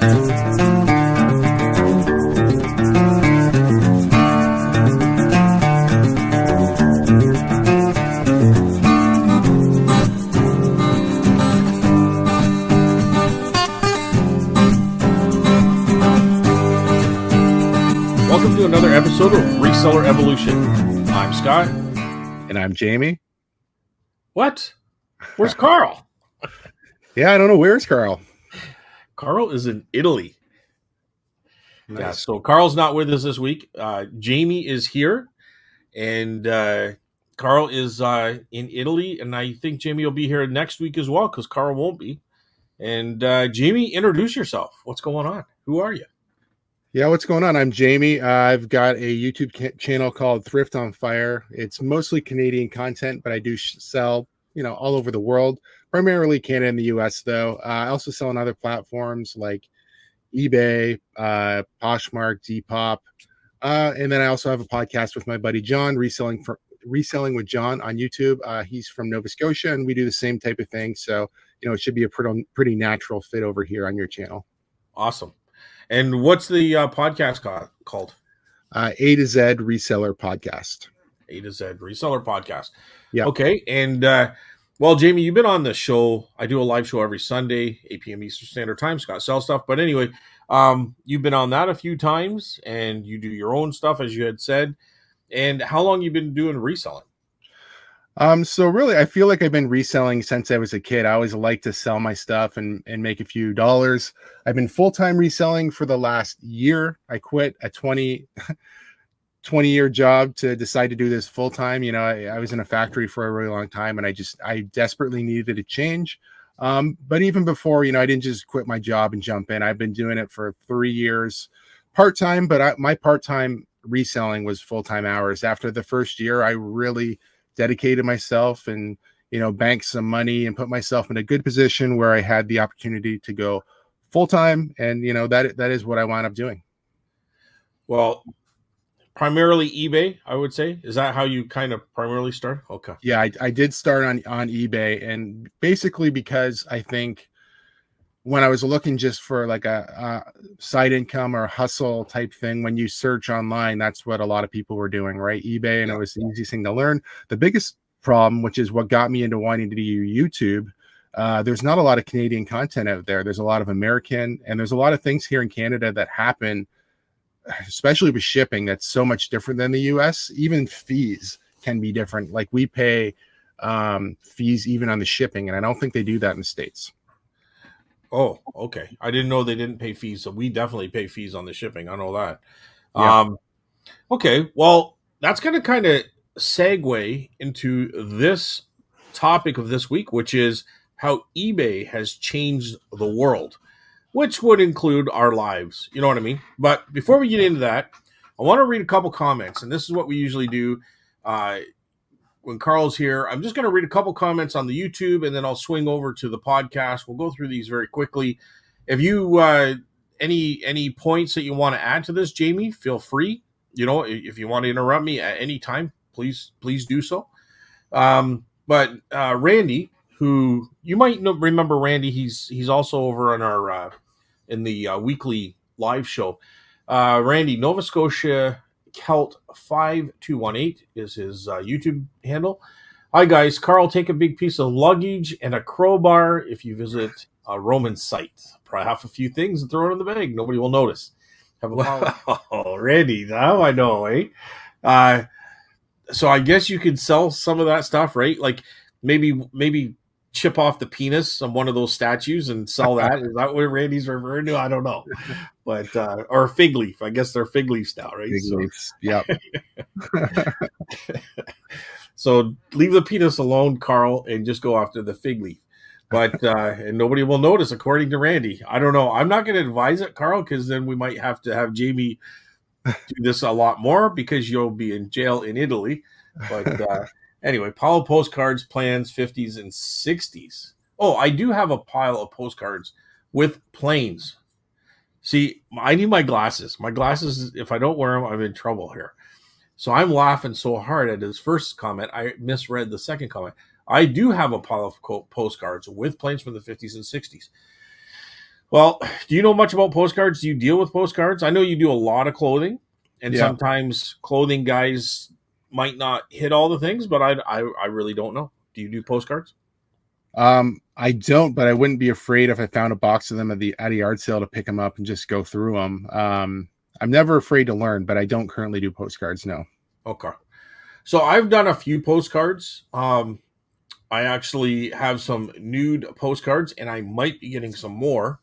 Welcome to another episode of Reseller Evolution. I'm Scott. And I'm Jamie. What? Where's Carl? Yeah, I don't know. Where's Carl? Carl is in Italy. Nice. Yeah, so Carl's not with us this week. Jamie is here, and Carl is in Italy, and I think Jamie will be here next week as well because Carl won't be. And Jamie, introduce yourself. What's going on? Who are you? Yeah, what's going on? I'm Jamie. I've got a YouTube channel called THRIFT on Fire. It's mostly Canadian content, but I do sell, all over the world, primarily Canada and the US, though. I also sell on other platforms like eBay, Poshmark, Depop. And then I also have a podcast with my buddy John, Reselling with John on YouTube. He's from Nova Scotia, and we do the same type of thing. So, it should be a pretty natural fit over here on your channel. Awesome. And what's the podcast called? A to Z Reseller Podcast. A to Z Reseller Podcast. Yeah. Okay. And, well, Jamie, you've been on the show. I do a live show every Sunday, 8 p.m. Eastern Standard Time. Scott Sell Stuff. But anyway, you've been on that a few times, and you do your own stuff, as you had said. And how long you been doing reselling? So really, I feel like I've been reselling since I was a kid. I always like to sell my stuff and make a few dollars. I've been full-time reselling for the last year. I quit a 20-year job to decide to do this full-time. I was in a factory for a really long time, and I desperately needed a change. But even before, I didn't just quit my job and jump in. I've been doing it for 3 years part-time, but my part-time reselling was full-time hours. After the first year, I really dedicated myself and, banked some money and put myself in a good position where I had the opportunity to go full-time. And, that is what I wound up doing. Well, primarily eBay, I would say. Is that how you kind of primarily start? Okay. Yeah, I did start on eBay, and basically because I think when I was looking just for like a side income or hustle type thing, when you search online, that's what a lot of people were doing, right? eBay, and it was the easiest thing to learn. The biggest problem, which is what got me into wanting to do YouTube, there's not a lot of Canadian content out there. There's a lot of American, and there's a lot of things here in Canada that happen, especially with shipping, that's so much different than the US. Even fees can be different. Like we pay fees even on the shipping, and I don't think they do that in the States. Oh, okay. I didn't know they didn't pay fees, so we definitely pay fees on the shipping. I know that. Yeah. Okay, well, that's going to kind of segue into this topic of this week, which is how eBay has changed the world, which would include our lives. You know what I mean? But before we get into that, I want to read a couple comments, and this is what we usually do. When Carl's here, I'm just going to read a couple comments on the YouTube, and then I'll swing over to the podcast. We'll go through these very quickly. If you any points that you want to add to this, Jamie, feel free. If you want to interrupt me at any time, please do so. But Randy, who you might remember, Randy, he's also over on our in the weekly live show. Randy, Nova Scotia Kelt 5218 is his YouTube handle. Hi guys, Carl, take a big piece of luggage and a crowbar if you visit a Roman site. Probably have a few things and throw it in the bag. Nobody will notice. Oh, Randy, now I know, eh? So I guess you could sell some of that stuff, right? Like maybe chip off the penis on one of those statues and sell that. Is that what Randy's referring to? I don't know. But or fig leaf. I guess they're fig leaves now, right? Fig leaves. Yep. So leave the penis alone, Carl, and just go after the fig leaf. But and nobody will notice, according to Randy. I don't know. I'm not going to advise it, Carl, because then we might have to have Jamie do this a lot more because you'll be in jail in Italy. But anyway, pile of postcards, plans, 50s and 60s. Oh, I do have a pile of postcards with planes. See, I need my glasses. My glasses, if I don't wear them, I'm in trouble here. So I'm laughing so hard at his first comment, I misread the second comment. I do have a pile of postcards with planes from the 50s and 60s. Well, do you know much about postcards? Do you deal with postcards? I know you do a lot of clothing, and Yeah. sometimes clothing guys might not hit all the things, but I really don't know. Do you do postcards? I don't, but I wouldn't be afraid if I found a box of them at a yard sale to pick them up and just go through them. I'm never afraid to learn, but I don't currently do postcards. No. Okay. So I've done a few postcards. I actually have some nude postcards, and I might be getting some more.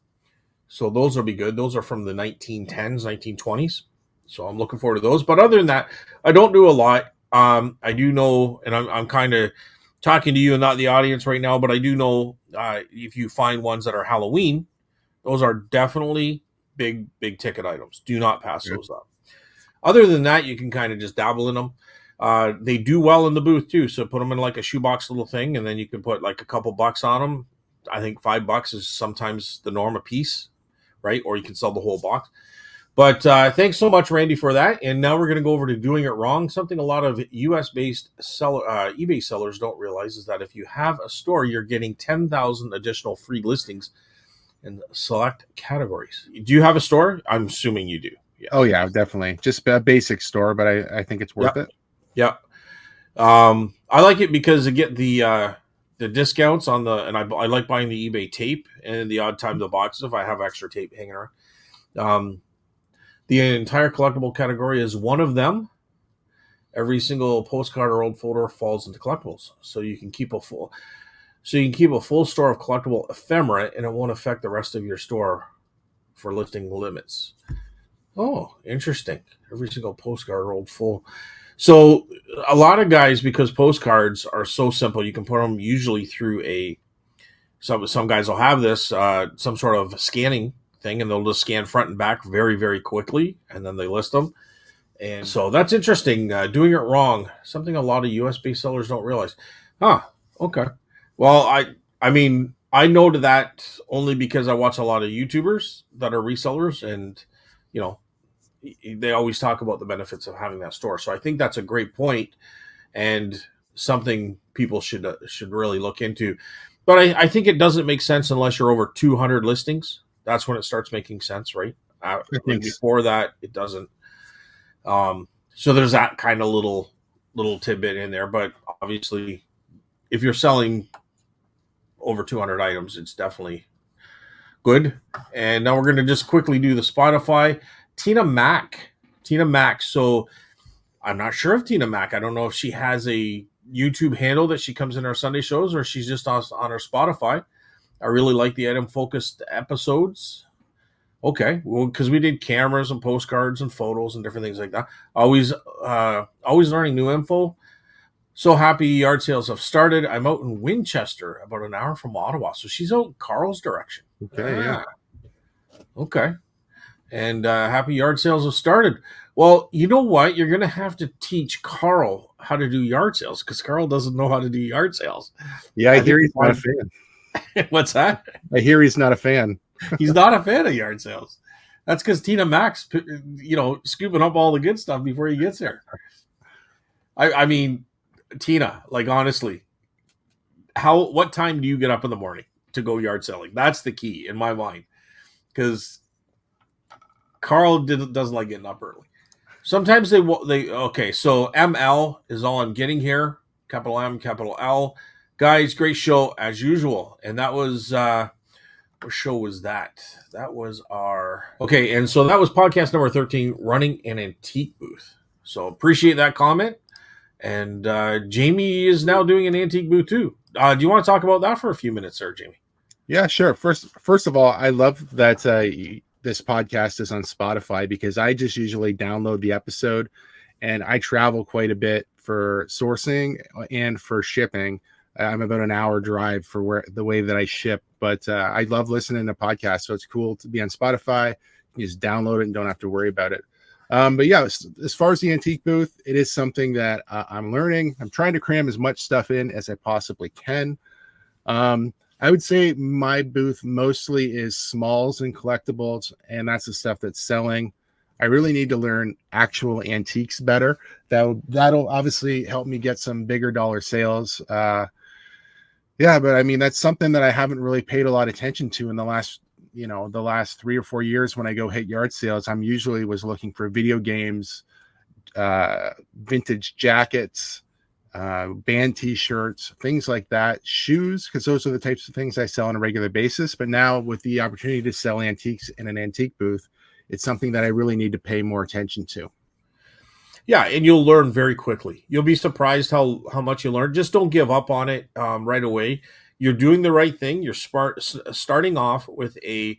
So those will be good. Those are from the 1910s, 1920s. So I'm looking forward to those. But other than that, I don't do a lot. I do know, and I'm kind of talking to you and not the audience right now, but I do know if you find ones that are Halloween, those are definitely big ticket items. Do not pass Good. those up. Other than that, you can kind of just dabble in them. They do well in the booth too. So put them in like a shoebox little thing, and then you can put like a couple bucks on them. I think $5 is sometimes the norm a piece, right? Or you can sell the whole box. But thanks so much, Randy, for that. And now we're going to go over to doing it wrong. Something a lot of U.S. based eBay sellers don't realize is that if you have a store, you're getting 10,000 additional free listings in select categories. Do you have a store? I'm assuming you do. Oh Yes. yeah, definitely. Just a basic store, but I think it's worth Yep. it. Yep. I like it because I get the discounts on the, and I like buying the eBay tape and the odd time the boxes if I have extra tape hanging around. Um, the entire collectible category is one of them. Every single postcard or old folder falls into collectibles, so you can keep a full store of collectible ephemera, and it won't affect the rest of your store for listing limits. Oh, interesting. Every single postcard rolled full. So a lot of guys, because postcards are so simple, you can put them usually through some guys will have this some sort of scanning thing, and they'll just scan front and back very quickly, and then they list them. And so that's interesting. Doing it wrong, something a lot of US based sellers don't realize. Huh. Okay. Well, I mean I know to that only because I watch a lot of YouTubers that are resellers, and you know they always talk about the benefits of having that store. So I think that's a great point and something people should really look into. But I think it doesn't make sense unless you're over 200 listings. That's when it starts making sense, right? I Like think before that, it doesn't. So there's that kind of little tidbit in there. But obviously, if you're selling over 200 items, it's definitely good. And now we're going to just quickly do the Spotify. Tina Mac. Tina Mac. So I'm not sure if Tina Mac, I don't know if she has a YouTube handle that she comes in our Sunday shows or she's just on her Spotify. I really like the item focused episodes. Okay, well, because we did cameras and postcards and photos and different things like that. Always learning new info. So happy yard sales have started. I'm out in Winchester, about an hour from Ottawa. So she's out in Carl's direction. okay. Yeah. Ah, okay. And happy yard sales have started. Well, you know what? You're going to have to teach Carl how to do yard sales because Carl doesn't know how to do yard sales. Yeah. I I think hear he's not a fan. what's that? I hear he's not a fan. He's not a fan of yard sales. That's because Tina Mac's, scooping up all the good stuff before he gets there. I mean, Tina, like honestly, what time do you get up in the morning to go yard selling? That's the key in my mind because Carl doesn't like getting up early. Sometimes they okay. So ML is all I'm getting here. Capital M, capital L. Guys, great show as usual. And that was what show was that? That was our okay. And so that was podcast number 13, running an antique booth. So appreciate that comment. And Jamie is now doing an antique booth too. Do you want to talk about that for a few minutes, sir, Jamie? Yeah, sure. First of all, I love that this podcast is on Spotify because I just usually download the episode, and I travel quite a bit for sourcing and for shipping. I'm about an hour drive for the way that I ship, but I love listening to podcasts. So it's cool to be on Spotify. You just download it and don't have to worry about it. But yeah, as far as the antique booth, it is something that I'm learning. I'm trying to cram as much stuff in as I possibly can. I would say my booth mostly is smalls and collectibles, and that's the stuff that's selling. I really need to learn actual antiques better. That'll obviously help me get some bigger dollar sales. Yeah, but I mean, that's something that I haven't really paid a lot of attention to in the last the last 3 or 4 years when I go hit yard sales, I'm usually was looking for video games, vintage jackets, band t-shirts, things like that, shoes, because those are the types of things I sell on a regular basis. But now with the opportunity to sell antiques in an antique booth, it's something that I really need to pay more attention to. Yeah, and you'll learn very quickly. You'll be surprised how much you learn. Just don't give up on it right away. You're doing the right thing. You're starting off with a.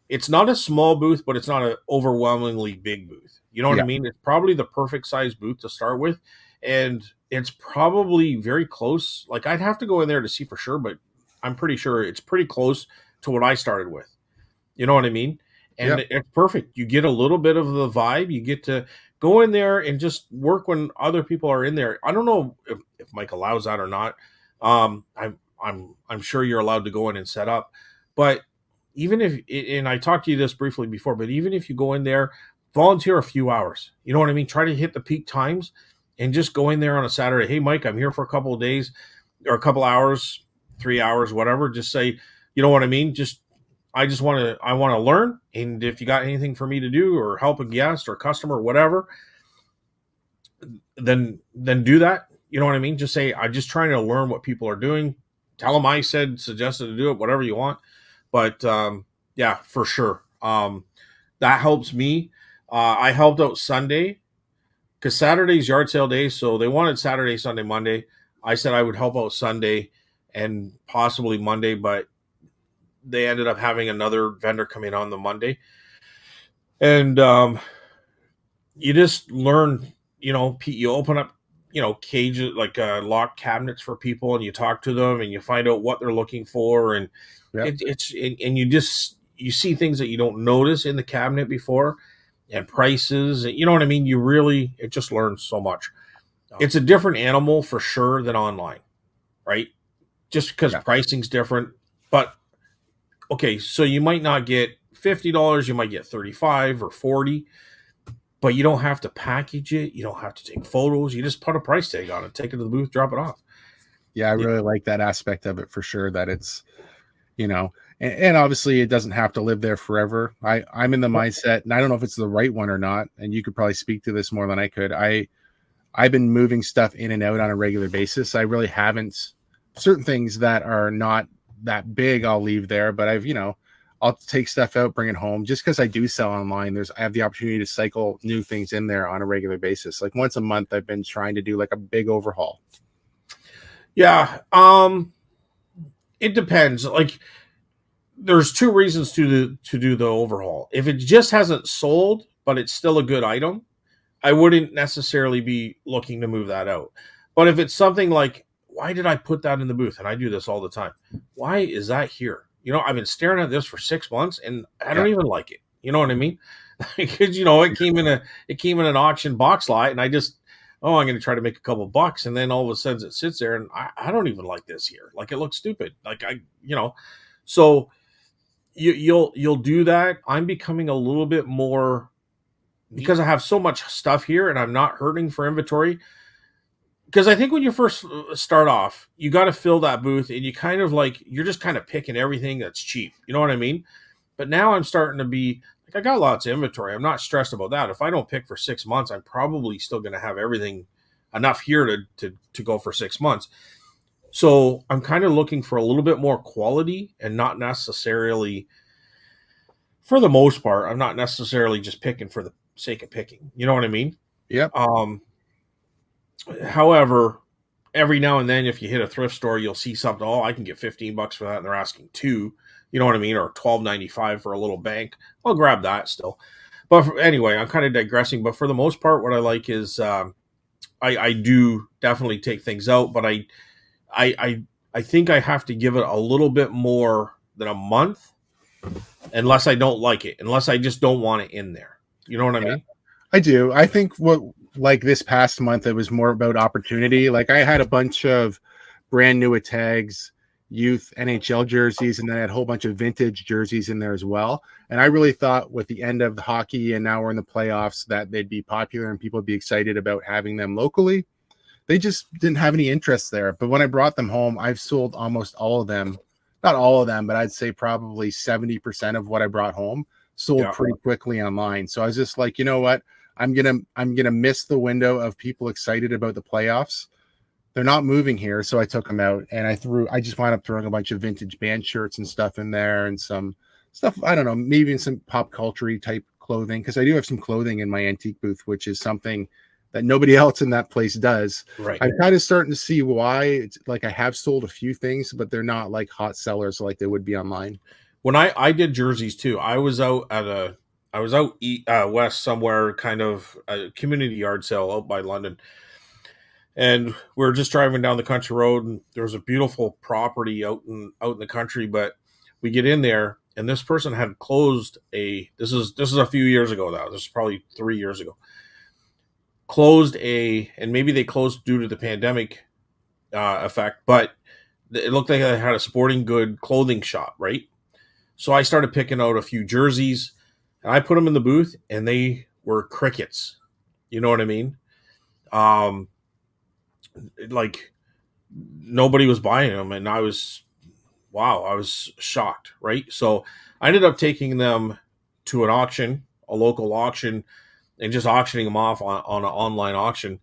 It's not a small booth, but it's not an overwhelmingly big booth. You know what I Yeah. mean? It's probably the perfect size booth to start with, and it's probably very close. Like I'd have to go in there to see for sure, but I'm pretty sure it's pretty close to what I started with. You know what I mean? And Yep. it's perfect. You get a little bit of the vibe. You get to go in there and just work when other people are in there. I don't know if Mike allows that or not. I'm sure you're allowed to go in and set up, but even if and I talked to you this briefly before, but even if you go in there, volunteer a few hours. You know what I mean? Try to hit the peak times and just go in there on a Saturday. Hey, Mike, I'm here for a couple of days or a couple hours, 3 hours, whatever. Just say, you know what I mean? Just I want to learn, and if you got anything for me to do or help a guest or customer or whatever, then do that. You know what I mean? Just say I'm just trying to learn what people are doing. Tell them I suggested to do it, whatever you want. But yeah, for sure, that helps me. I helped out Sunday because Saturday's yard sale day, so they wanted Saturday, Sunday, Monday. I said I would help out Sunday and possibly Monday, but they ended up having another vendor come in on the Monday, and you just learn. You open up, cages like locked cabinets for people, and you talk to them, and you find out what they're looking for, and Yep. and you see things that you don't notice in the cabinet before, and prices. You know what I mean? It just learns so much. It's a different animal for sure than online, right? Just because Yeah. pricing's different, but okay, so you might not get $50, you might get 35 or 40, but you don't have to package it, you don't have to take photos, you just put a price tag on it, take it to the booth, drop it off. Yeah, I really like that aspect of it for sure. That it's, and obviously it doesn't have to live there forever. I'm in the mindset, and I don't know if it's the right one or not, and you could probably speak to this more than I could. I've been moving stuff in and out on a regular basis. I really haven't. Certain things that are not that big, I'll leave there, but I'll take stuff out, bring it home. Just because I do sell online, I have the opportunity to cycle new things in there on a regular basis. Like once a month, I've been trying to do like a big overhaul. Yeah, it depends. Like there's two reasons to do the overhaul. If it just hasn't sold, but it's still a good item, I wouldn't necessarily be looking to move that out. But if it's something like, why did I put that in the booth? And I do this all the time. Why is that here? I've been staring at this for 6 months and I don't Yeah. even like it. You know what I mean? Because it came in an auction box lot, and I just, I'm going to try to make a couple bucks, and then all of a sudden it sits there, and I don't even like this here. Like it looks stupid. Like so you'll do that. I'm becoming a little bit more because I have so much stuff here, and I'm not hurting for inventory. Because I think when you first start off, you got to fill that booth, and you're just kind of picking everything that's cheap. You know what I mean? But now I'm starting to be like, I got lots of inventory. I'm not stressed about that. If I don't pick for 6 months, I'm probably still going to have everything enough here to go for 6 months. So I'm kind of looking for a little bit more quality, and not necessarily, for the most part, I'm not necessarily just picking for the sake of picking. You know what I mean? Yep. However, every now and then, if you hit a thrift store, you'll see something. Oh, I can get $15 for that, and they're asking two. You know what I mean? Or $12.95 for a little bank. I'll grab that still. But anyway, I'm kind of digressing. But for the most part, what I like is I do definitely take things out, but I think I have to give it a little bit more than a month, unless I don't like it, unless I just don't want it in there. You know what I Yeah, mean? I do. I think like this past month, it was more about opportunity. Like I had a bunch of brand new tags, youth NHL jerseys, and then I had a whole bunch of vintage jerseys in there as well. And I really thought with the end of the hockey and now we're in the playoffs that they'd be popular and people would be excited about having them locally. They just didn't have any interest there. But when I brought them home, I've sold almost all of them not all of them, but I'd say probably 70% of what I brought home sold Yeah. pretty quickly online. So I was just like, you know what? I'm gonna miss the window of people excited about the playoffs. They're not moving here, so I took them out and I just wound up throwing a bunch of vintage band shirts and stuff in there and some stuff, I don't know, maybe even some pop culture type clothing, because I do have some clothing in my antique booth, which is something that nobody else in that place does. Right. I'm kind of starting to see why. It's like I have sold a few things, but they're not like hot sellers like they would be online. When I did jerseys too, I was out west somewhere, kind of a community yard sale out by London, and we were just driving down the country road, and there was a beautiful property out in the country. But we get in there, and this person had closed a. This is a few years ago now. This is probably 3 years ago. Closed a, and maybe they closed due to the pandemic effect, but it looked like they had a sporting good clothing shop, right? So I started picking out a few jerseys, and I put them in the booth, and they were crickets. You know what I mean? Um, like nobody was buying them, and I was shocked, right? So I ended up taking them to an auction, a local auction, and just auctioning them off on an online auction,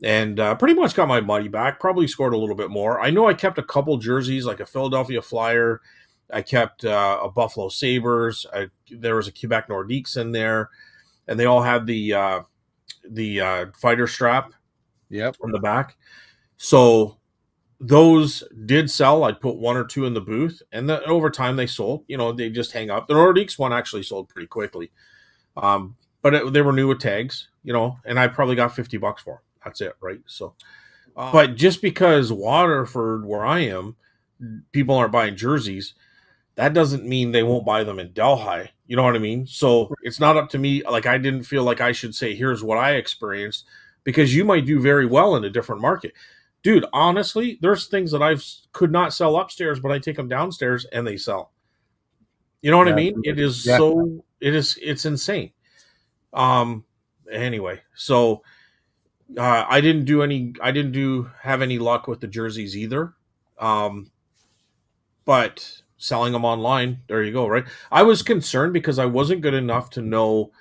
and pretty much got my money back. Probably scored a little bit more. I know I kept a couple jerseys, like a Philadelphia Flyer. I kept a Buffalo Sabres. There was a Quebec Nordiques in there, and they all had the fighter strap Yep. on the back. So those did sell. I'd put one or two in the booth, and over time they sold. You know, they just hang up. The Nordiques one actually sold pretty quickly, but they were new with tags. You know, and I probably got $50 for them. That's it, right? So, but just because Waterford, where I am, people aren't buying jerseys, that doesn't mean they won't buy them in Delhi. You know what I mean? So it's not up to me. Like, I didn't feel like I should say, here's what I experienced, because you might do very well in a different market. Dude, honestly, there's things that could not sell upstairs, but I take them downstairs and they sell. You know what I Yeah. mean? It is Yeah. it's insane. Um, anyway, so I didn't do have any luck with the jerseys either. Um, but selling them online, there you go, right? I was concerned because I wasn't good enough to know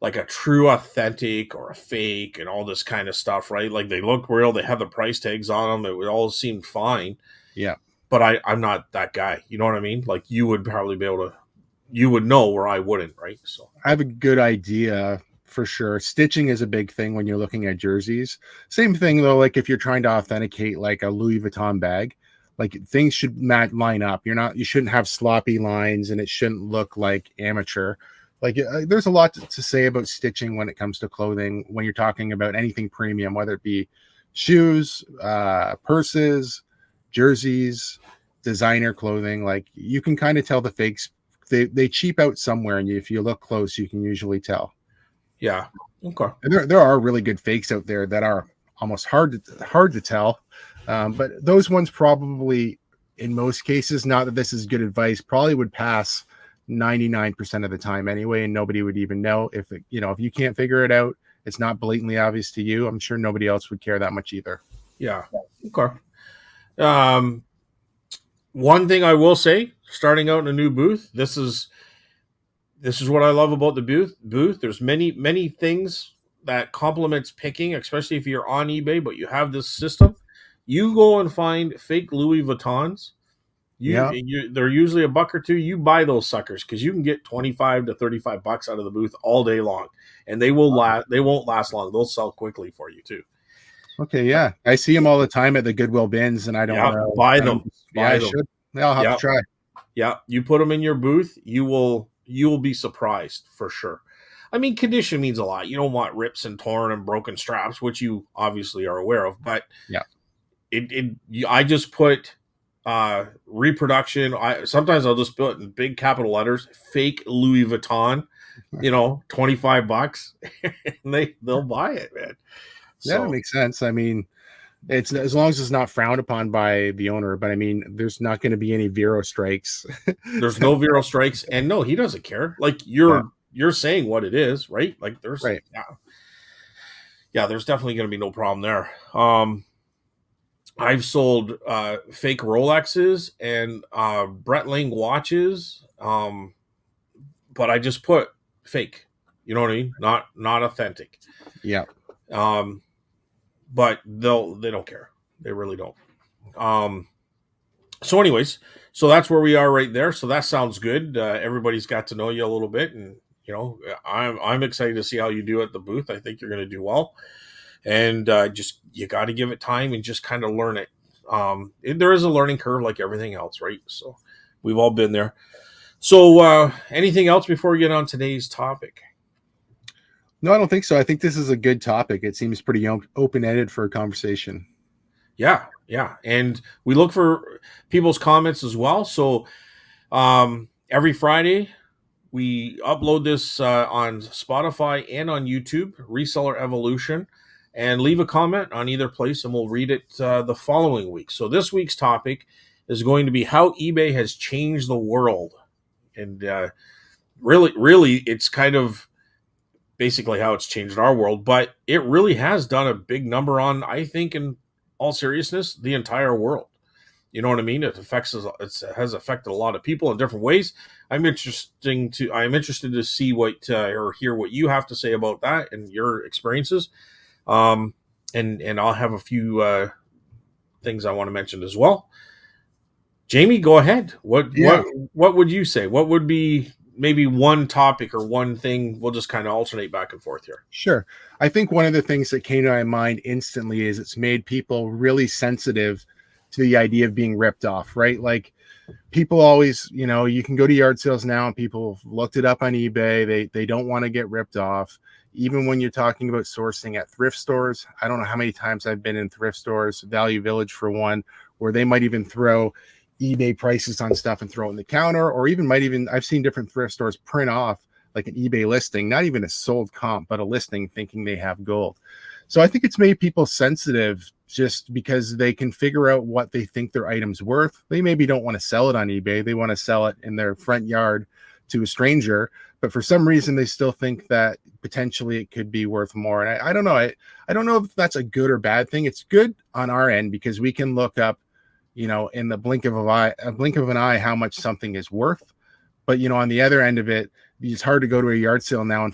like a true authentic or a fake and all this kind of stuff, right? Like they look real, they have the price tags on them, it would all seem fine. Yeah. But I'm not that guy. You know what I mean? Like you would probably be able to, you would know where I wouldn't, right? So I have a good idea for sure. Stitching is a big thing when you're looking at jerseys. Same thing though, like if you're trying to authenticate like a Louis Vuitton bag, like things should line up. You shouldn't have sloppy lines and it shouldn't look like amateur. Like there's a lot to say about stitching when it comes to clothing, when you're talking about anything premium, whether it be shoes, purses, jerseys, designer clothing. Like you can kind of tell the fakes. They cheap out somewhere, and if you look close, you can usually tell. yeah. Okay. And there are really good fakes out there that are almost hard to tell, but those ones probably, in most cases, not that this is good advice, probably would pass 99% of the time anyway, and nobody would even know if if you can't figure it out. It's not blatantly obvious to you. I'm sure nobody else would care that much either. Yeah. Okay. Um, one thing I will say, starting out in a new booth, this is what I love about the booth. There's many things that complements picking, especially if you're on eBay, but you have this system. You go and find fake Louis Vuittons. Yeah, They're usually $1 or $2. You buy those suckers because you can get 25 to $35 out of the booth all day long, and they will last. They won't last long. They'll sell quickly for you too. okay, yeah, I see them all the time at the Goodwill bins, and I don't Yeah, know. buy them. Yeah, Buy I them. should. Yeah, I'll have to Yeah, try. yeah. You put them in your booth, you will be surprised for sure. I mean, condition means a lot. You don't want rips and torn and broken straps, which you obviously are aware of. But Yeah, I just put reproduction. Sometimes I'll just put in big capital letters, fake Louis Vuitton. $25, and they'll buy it, man. yeah, that So makes sense. I mean, it's as long as it's not frowned upon by the owner. But I mean, there's not going to be any Vero strikes. there's no Vero strikes, and no, he doesn't care. Like Yeah, you're saying what it is, right? Like there's right. yeah, there's definitely going to be no problem there. I've sold fake Rolexes and Breitling watches, but I just put fake. You know what I mean? Not authentic. Yeah. Um, but they don't care. They really don't. Um, so, anyways, so that's where we are right there. So that sounds good. Everybody's got to know you a little bit, and I'm excited to see how you do at the booth. I think you're going to do well, and just you got to give it time and just kind of learn it. There is a learning curve, like everything else, right? So we've all been there. So, anything else before we get on today's topic? No, I don't think so. I think this is a good topic. It seems pretty open ended for a conversation. Yeah, yeah, and we look for people's comments as well. So, every Friday we upload this on Spotify and on YouTube, Reseller Evolution, and leave a comment on either place, and we'll read it the following week. So this week's topic is going to be how eBay has changed the world, and really, it's kind of basically how it's changed our world, but it really has done a big number on, I think, in all seriousness, the entire world. You know what I mean? It has affected a lot of people in different ways. I'm interested to see what or hear what you have to say about that and your experiences. Um, and I'll have a few things I want to mention as well. Jamie, go ahead. Yeah, What would you say? What would be maybe one topic or one thing? We'll just kind of alternate back and forth here. sure. I think one of the things that came to my mind instantly is it's made people really sensitive to the idea of being ripped off, right? Like people always, you can go to yard sales now and people have looked it up on eBay. They don't want to get ripped off. Even when you're talking about sourcing at thrift stores, I don't know how many times I've been in thrift stores, Value Village for one, where they might even throw eBay prices on stuff and throw it in the counter, or I've seen different thrift stores print off like an eBay listing, not even a sold comp, but a listing thinking they have gold. So I think it's made people sensitive just because they can figure out what they think their item's worth. They maybe don't want to sell it on eBay. They want to sell it in their front yard to a stranger, but for some reason they still think that potentially it could be worth more. And I don't know. I don't know if that's a good or bad thing. It's good on our end because we can look up, in the blink of an eye, how much something is worth. But on the other end of it, it's hard to go to a yard sale now and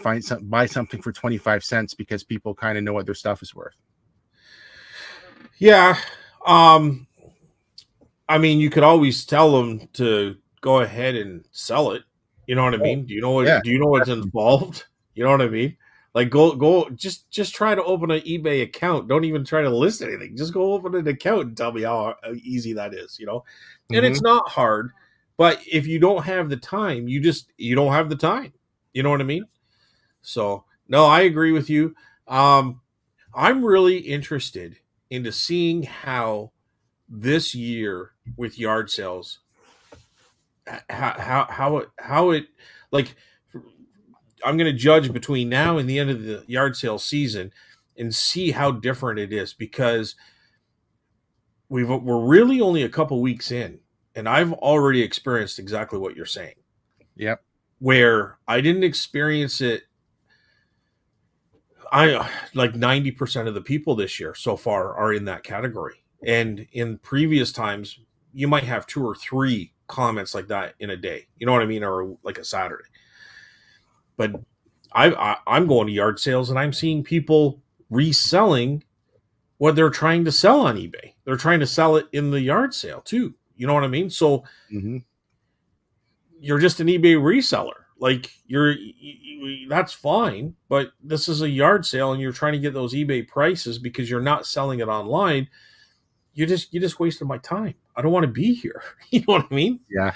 buy something for 25 cents because people kind of know what their stuff is worth. Yeah. Um, I mean, you could always tell them to go ahead and sell it. You know what I Oh, mean? Do you know what's definitely. involved? You know what I mean? Like go just try to open an eBay account. Don't even try to list anything. Just go open an account and tell me how easy that is. And Mm-hmm. it's not hard, but if you don't have the time, you don't have the time. You know what I mean? So, no, I agree with you. Um I'm really interested into seeing how this year with yard sales, how it like I'm going to judge between now and the end of the yard sale season and see how different it is, because we're really only a couple weeks in, and I've already experienced exactly what you're saying, Yep. where I didn't experience it. I like 90% of the people this year so far are in that category. And in previous times, you might have two or three comments like that in a day. You know what I mean? Or like a Saturday. But I'm going to yard sales and I'm seeing people reselling what they're trying to sell on eBay. They're trying to sell it in the yard sale too. You know what I mean? So Mm-hmm. you're just an eBay reseller. Like that's fine, but this is a yard sale and you're trying to get those eBay prices because you're not selling it online. You just wasted my time. I don't want to be here. You know what I mean? Yeah.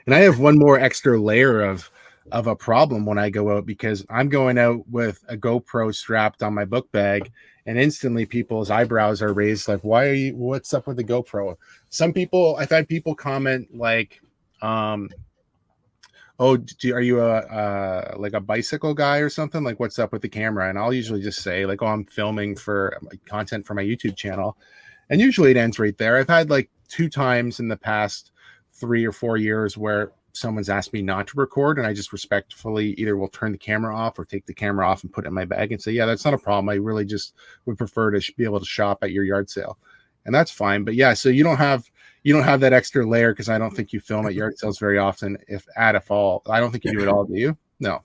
And I have one more extra layer of a problem when I go out because I'm going out with a GoPro strapped on my book bag, and instantly people's eyebrows are raised like, what's up with the GoPro? I've had people comment like, um, oh, are you a like a bicycle guy or something? Like, what's up with the camera? And I'll usually just say like, oh, I'm filming for content for my YouTube channel. And usually it ends right there. I've had like 2 times in the past 3 or 4 years where someone's asked me not to record, and I just respectfully either will turn the camera off or take the camera off and put it in my bag and say, yeah, that's not a problem. I really just would prefer to be able to shop at your yard sale. and that's fine. But yeah, so you don't have that extra layer because I don't think you film at yard sales very often, if at all. I don't think you do it all, do you? No.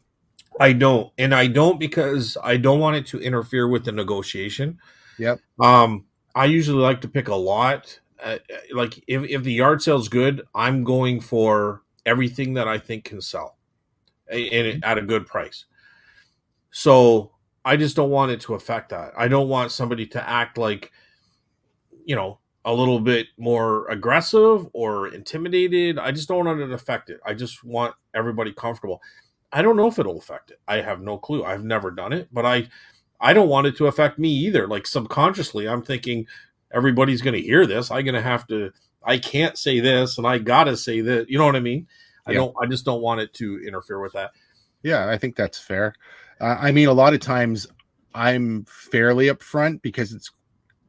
I don't, and I don't because I don't want it to interfere with the negotiation. Yep. Um, I usually like to pick a lot. Like if the yard sale's good, I'm going for everything that I think can sell and at a good price. So I just don't want it to affect that. I don't want somebody to act like, a little bit more aggressive or intimidated. I just don't want it to affect it. I just want everybody comfortable. I don't know if it'll affect it. I have no clue. I've never done it, but I don't want it to affect me either. Like subconsciously, I'm thinking everybody's going to hear this. I can't say this and I got to say that. You know what I mean? Yeah. I just don't want it to interfere with that. Yeah, I think that's fair. I mean, a lot of times I'm fairly upfront because it's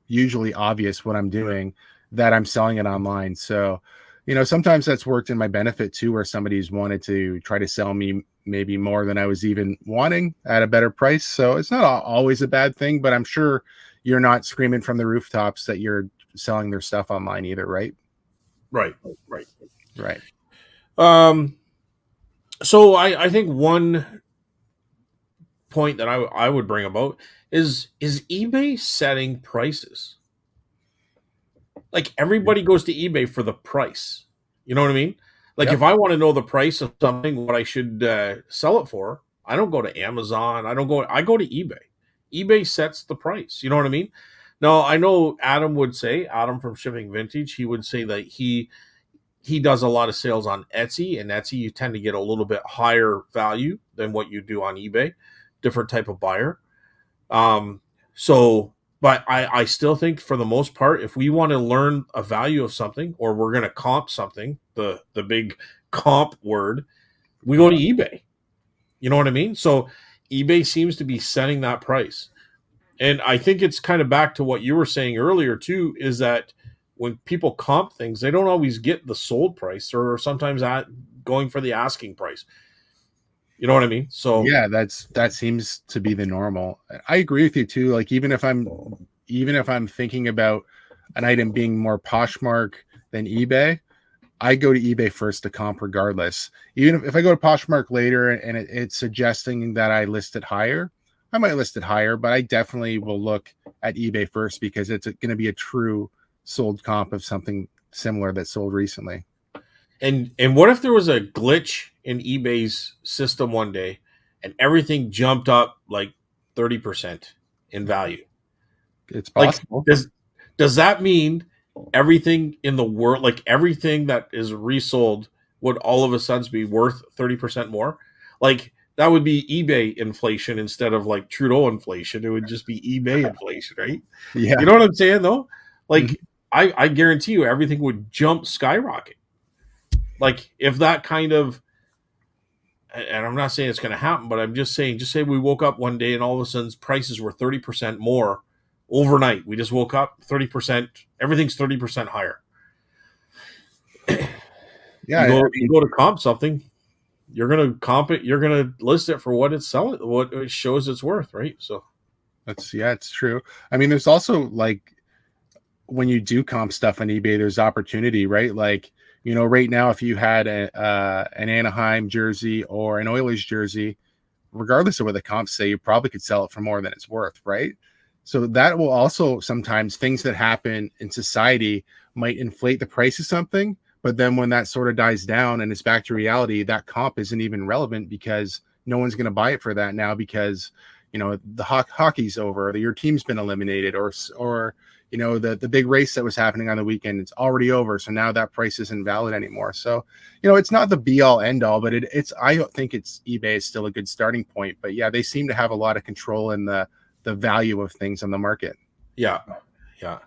usually obvious what I'm doing, that I'm selling it online. So, sometimes that's worked in my benefit too, where somebody's wanted to try to sell me maybe more than I was even wanting at a better price. So it's not always a bad thing, but I'm sure you're not screaming from the rooftops that you're selling their stuff online either, right? Right. Right. Right. Um, so I think one point that I would bring about is eBay setting prices. Like everybody goes to eBay for the price. You know what I mean? Like Yep. if I want to know the price of something, what I should sell it for, I don't go to Amazon. I go to eBay. eBay sets the price. You know what I mean? Now I know Adam from Shipping Vintage, he would say that he does a lot of sales on Etsy, and Etsy you tend to get a little bit higher value than what you do on eBay, different type of buyer. Um, so, but I still think for the most part, if we want to learn a value of something or we're going to comp something, the big comp word, we go to eBay. You know what I mean? So eBay seems to be setting that price. And I think it's kind of back to what you were saying earlier too, is that when people comp things, they don't always get the sold price or sometimes going for the asking price. You know what I mean? So Yeah, that seems to be the normal. I agree with you too. Like even if I'm thinking about an item being more Poshmark than eBay, I go to eBay first to comp regardless. Even if I go to Poshmark later and it's suggesting that I list it higher, I might list it higher, but I definitely will look at eBay first because it's going to be a true sold comp of something similar that sold recently. and what if there was a glitch in eBay's system one day and everything jumped up like 30% in value? It's Like possible. does that mean everything in the world, like everything that is resold, would all of a sudden be worth 30% more? Like that would be eBay inflation instead of like Trudeau inflation. It would just be eBay inflation, right? You Yeah. know what I'm saying though? Mhm. Like I guarantee you everything would jump skyrocket. Like if that kind of, and I'm not saying it's going to happen, but I'm just saying, just say we woke up one day and all of a sudden prices were 30% more overnight. We just woke up 30%, everything's 30% higher. Yeah. I You go to comp something, you're going to comp it, you're going to list it for what it's selling, what it shows it's worth, right? So, yeah, it's true. I mean, there's also like when you do comp stuff on eBay, there's opportunity, right? Like, right now, if you had an Anaheim jersey or an Oilers jersey, regardless of what the comps say, you probably could sell it for more than it's worth, right? So that will also sometimes things that happen in society might inflate the price of something, but then when that sort of dies down and it's back to reality, that comp isn't even relevant because no one's going to buy it for that now because the hockey's over, or your team's been eliminated, or the big race that was happening on the weekend, it's already over, so now that price isn't valid anymore. So it's not the be all end all, but I think it's eBay is still a good starting point. But yeah, they seem to have a lot of control in the value of things on the market. yeah. Yeah.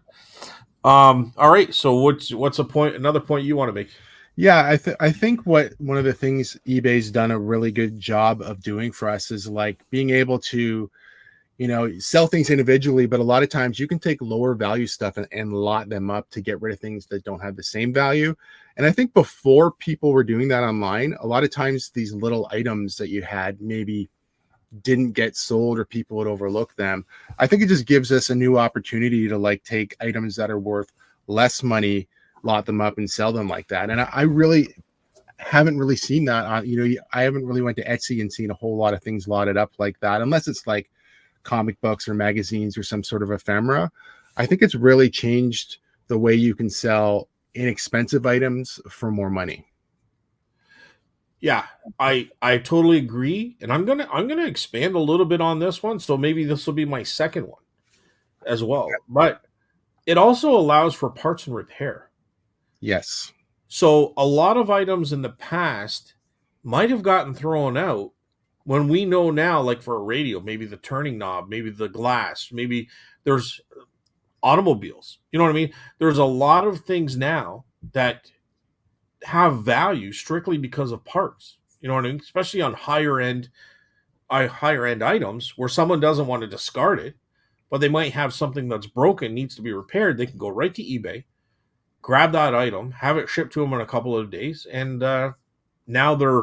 All right. So what's a point, another point you want to make? Yeah, I think what one of the things eBay's done a really good job of doing for us is like being able to sell things individually, but a lot of times you can take lower value stuff and lot them up to get rid of things that don't have the same value. And I think before people were doing that online, a lot of times these little items that you had maybe didn't get sold or people would overlook them. I think it just gives us a new opportunity to like take items that are worth less money, lot them up and sell them like that. And I really haven't really seen that on, I haven't really went to Etsy and seen a whole lot of things lotted up like that, unless it's like comic books or magazines or some sort of ephemera. I think it's really changed the way you can sell inexpensive items for more money. Yeah, I totally agree, and I'm gonna expand a little bit on this one. So maybe this will be my second one as well. But it also allows for parts and repair. Yes. So a lot of items in the past might have gotten thrown out when we know now, like for a radio, maybe the turning knob, maybe the glass, maybe there's automobiles. You know what I mean? There's a lot of things now that have value strictly because of parts. You know what I mean? Especially on higher end items where someone doesn't want to discard it, but they might have something that's broken, needs to be repaired. They can go right to eBay, grab that item, have it shipped to them in a couple of days, and now their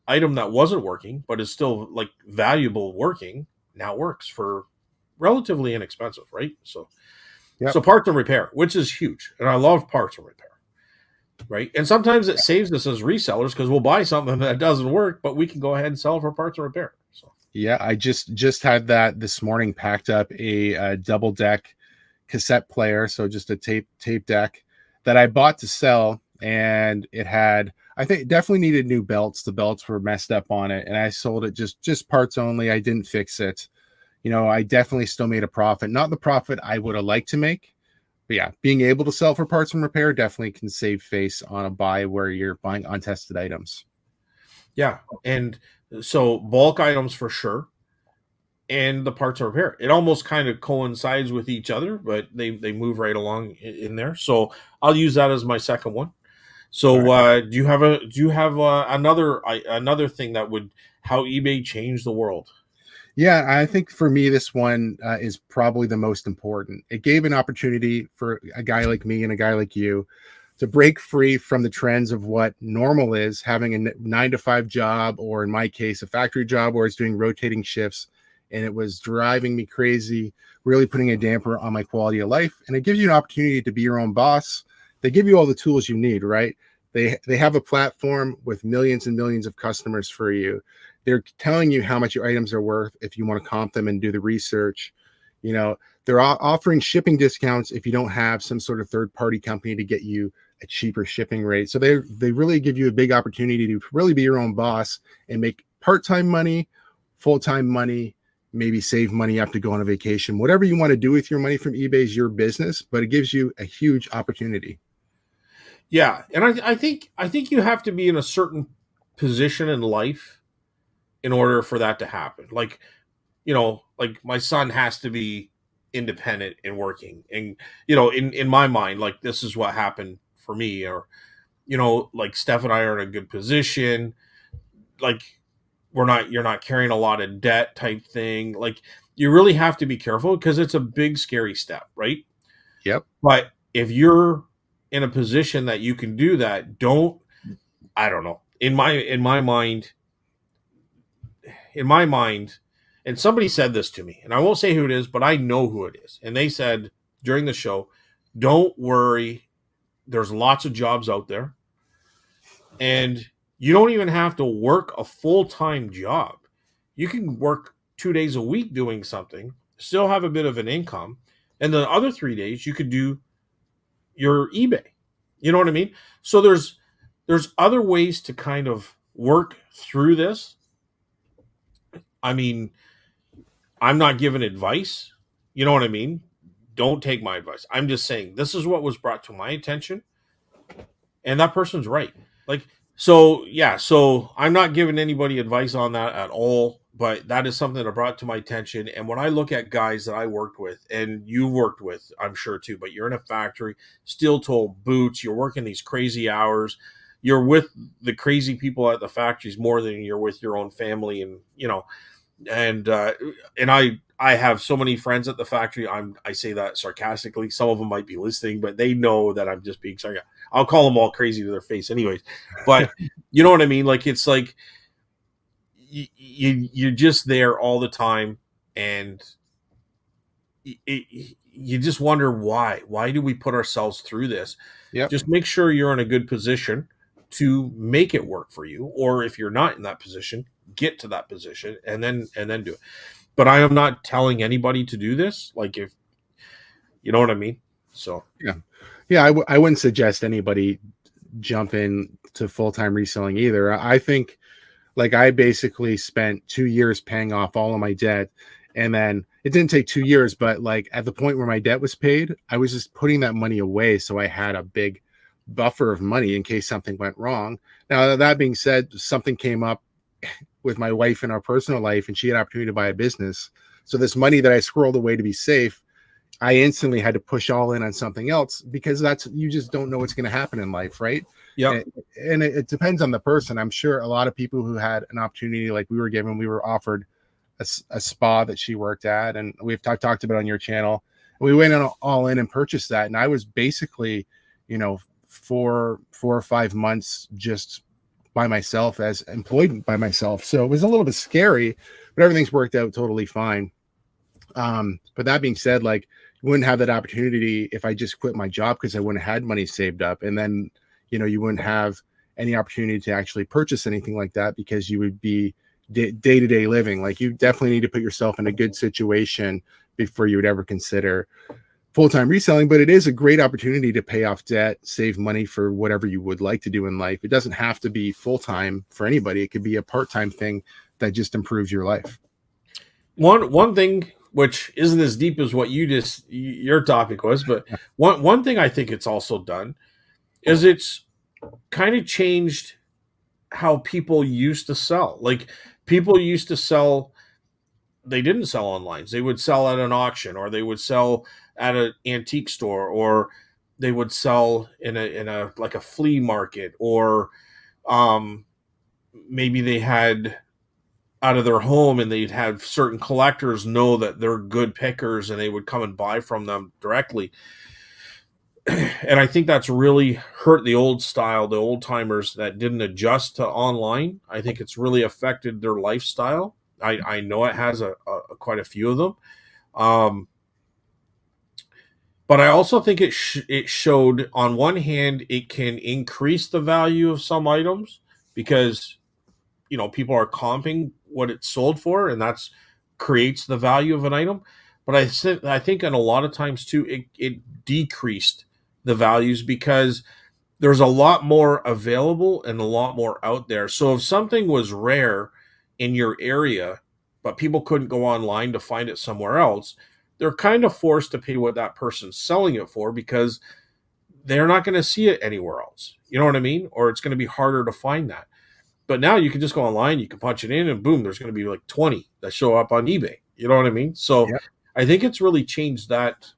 item that wasn't working but is still like valuable working now works for relatively inexpensive, right? So Yep. parts and repair, which is huge, and I love parts and repair, right? And sometimes it saves us as resellers because we'll buy something that doesn't work, but we can go ahead and sell it for parts and repair. So Yeah, I just had that this morning. Packed up a double deck cassette player, so just a tape deck that I bought to sell, and it had, I think it definitely needed new belts. The belts were messed up on it, and I sold it just parts only. I didn't fix it. I definitely still made a profit, not the profit I would have liked to make, but yeah, being able to sell for parts and repair definitely can save face on a buy where you're buying untested items. yeah, and so bulk items for sure, and the parts and repair. It almost kind of coincides with each other, but they move right along in there. So I'll use that as my second one. All So right. do you have another thing that would how eBay changed the world? Yeah, I think for me, this one is probably the most important. It gave an opportunity for a guy like me and a guy like you to break free from the trends of what normal is, having a 9 to 5 job, or in my case, a factory job where it's doing rotating shifts. And it was driving me crazy, really putting a damper on my quality of life. And it gives you an opportunity to be your own boss. They give you all the tools you need, right? They have a platform with millions and millions of customers for you. They're telling you how much your items are worth if you want to comp them and do the research. They're offering shipping discounts if you don't have some sort of third party company to get you a cheaper shipping rate. So they really give you a big opportunity to really be your own boss and make part-time money, full-time money, maybe save money up to go on a vacation. Whatever you want to do with your money from eBay is your business, but it gives you a huge opportunity. Yeah, and I think you have to be in a certain position in life in order for that to happen. Like like my son has to be independent and working, and in my mind, like this is what happened for me, or like Steph and I are in a good position, like you're not carrying a lot of debt type thing. Like you really have to be careful because it's a big scary step, right? Yep. But if you're in a position that you can do that, don't I don't know. In my mind, and somebody said this to me, and I won't say who it is, but I know who it is. And they said during the show, don't worry, there's lots of jobs out there, and you don't even have to work a full-time job. You can work 2 days a week doing something, still have a bit of an income, and the other 3 days you could do your eBay. You know what I mean? So there's other ways to kind of work through this. I mean, I'm not giving advice. You know what I mean? Don't take my advice. I'm just saying this is what was brought to my attention, and that person's right. Like, so yeah, so I'm not giving anybody advice on that at all, but that is something that brought to my attention. And when I look at guys that I worked with, and you worked with, I'm sure too, but you're in a factory, steel toe boots, you're working these crazy hours, you're with the crazy people at the factories more than you're with your own family, and and I have so many friends at the factory. I say that sarcastically. Some of them might be listening, but they know that I'm just being sarcastic. I'll call them all crazy to their face, anyways. But you know what I mean? Like it's like you're just there all the time, and you just wonder why do we put ourselves through this. Yep. Just make sure you're in a good position to make it work for you, or if you're not in that position, get to that position and then do it. But I am not telling anybody to do this, like, if you know what I mean. So Yeah. Yeah. I wouldn't suggest anybody jump in to full-time reselling either. I think, like, I basically spent 2 years paying off all of my debt. And then it didn't take 2 years, but like at the point where my debt was paid, I was just putting that money away. So I had a big buffer of money in case something went wrong. Now, that being said, something came up with my wife in our personal life, and she had an opportunity to buy a business. So this money that I squirreled away to be safe, I instantly had to push all in on something else, because that's, you just don't know what's going to happen in life, right? yep. And it depends on the person. I'm sure a lot of people who had an opportunity like we were offered a spa that she worked at, and we've talked about on your channel. We went all in and purchased that, and I was basically, 4 or 5 months just by myself, as employed by myself. So it was a little bit scary, but everything's worked out totally fine. But that being said, like, you wouldn't have that opportunity if I just quit my job, because I wouldn't have had money saved up. And then, you wouldn't have any opportunity to actually purchase anything like that, because you would be day-to-day living. Like, you definitely need to put yourself in a good situation before you would ever consider full-time reselling. But it is a great opportunity to pay off debt, save money for whatever you would like to do in life. It doesn't have to be full-time for anybody. It could be a part-time thing that just improves your life. One thing which isn't as deep as what your topic was, but one thing I think it's also done is it's kind of changed how people used to sell. Like, people used to sell, they didn't sell online. They would sell at an auction, or they would sell at an antique store, or they would sell in a like a flea market, or um maybe they had out of their home, and they'd have certain collectors know that they're good pickers, and they would come and buy from them directly. And I think that's really hurt the old style, the old timers that didn't adjust to online. I think it's really affected their lifestyle. I know it has quite a few of them. Um, but I also think it showed, on one hand, it can increase the value of some items, because people are comping what it's sold for, and that's creates the value of an item. But I think in a lot of times too, it decreased the values, because there's a lot more available and a lot more out there. So if something was rare in your area, but people couldn't go online to find it somewhere else, they're kind of forced to pay what that person's selling it for, because they're not going to see it anywhere else. You know what I mean? Or it's going to be harder to find that. But now you can just go online, you can punch it in, and boom, there's going to be like 20 that show up on eBay. You know what I mean? So Yeah. I think it's really changed that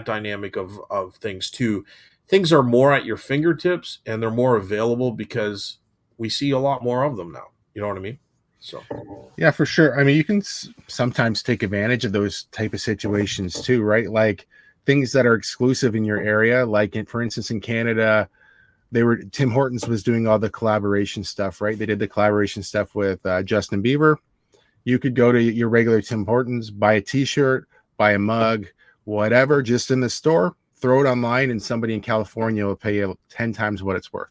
dynamic of things too. Things are more at your fingertips, and they're more available, because we see a lot more of them now. You know what I mean? So Yeah, for sure. I mean, you can sometimes take advantage of those type of situations too, right? Like, things that are exclusive in your area, like for instance, in Canada, Tim Hortons was doing all the collaboration stuff, right? They did the collaboration stuff with Justin Bieber. You could go to your regular Tim Hortons, buy a T-shirt, buy a mug, whatever, just in the store, throw it online, and somebody in California will pay you 10 times what it's worth.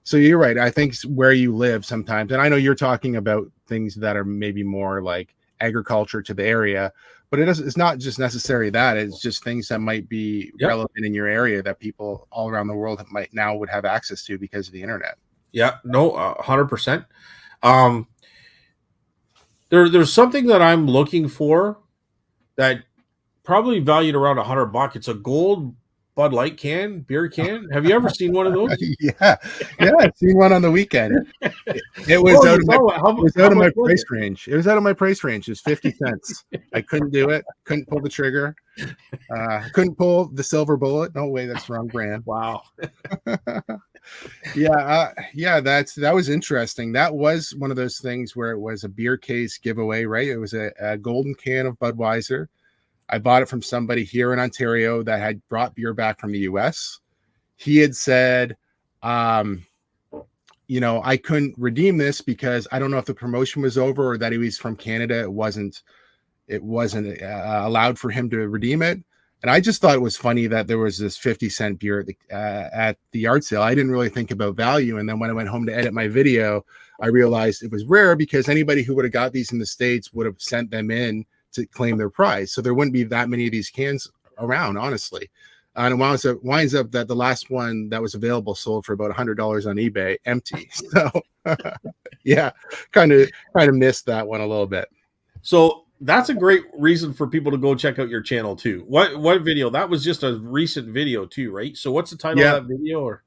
So you're right. I think where you live sometimes, and I know you're talking about things that are maybe more like agriculture to the area, but it's not just necessarily that. It's just things that might be yep, relevant in your area that people all around the world would have access to because of the internet. yeah, no, 100%. Um, there's something that I'm looking for that probably valued around $100. It's a gold Bud Light beer can. Have you ever seen one of those? Yeah, yeah, I've seen one on the weekend. It was Oh, out you of my saw it. it was How out of much my was price it? range. It was out of my price range. It was 50 cents. I couldn't do it. Couldn't pull the trigger. Couldn't pull the silver bullet. No way, that's the wrong brand. Wow. Yeah, yeah, that was interesting. That was one of those things where it was a beer case giveaway, right? It was a golden can of Budweiser. I bought it from somebody here in Ontario that had brought beer back from the US. He had said, um, I couldn't redeem this because I don't know if the promotion was over or that he was from Canada. It wasn't allowed for him to redeem it. And I just thought it was funny that there was this 50-cent beer at the yard sale. I didn't really think about value. And then when I went home to edit my video, I realized it was rare because anybody who would have got these in the States would have sent them in to claim their prize. So there wouldn't be that many of these cans around, honestly. And it winds up that the last one that was available sold for about $100 on eBay, empty. So yeah, kind of missed that one a little bit. So that's a great reason for people to go check out your channel too. What video? That was just a recent video too, right? So what's the title of that video? Or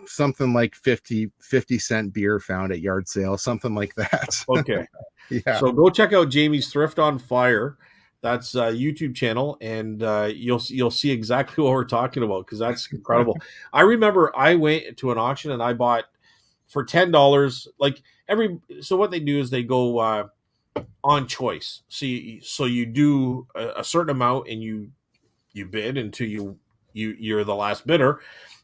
something like 50-cent beer found at yard sale, something like that. Okay. Yeah. So go check out Jamie's Thrift on Fire. That's a YouTube channel, and you'll see exactly what we're talking about, because that's incredible. I remember I went to an auction and I bought for $10. So what they do is they go on choice. So you do a certain amount and you bid until you're the last bidder,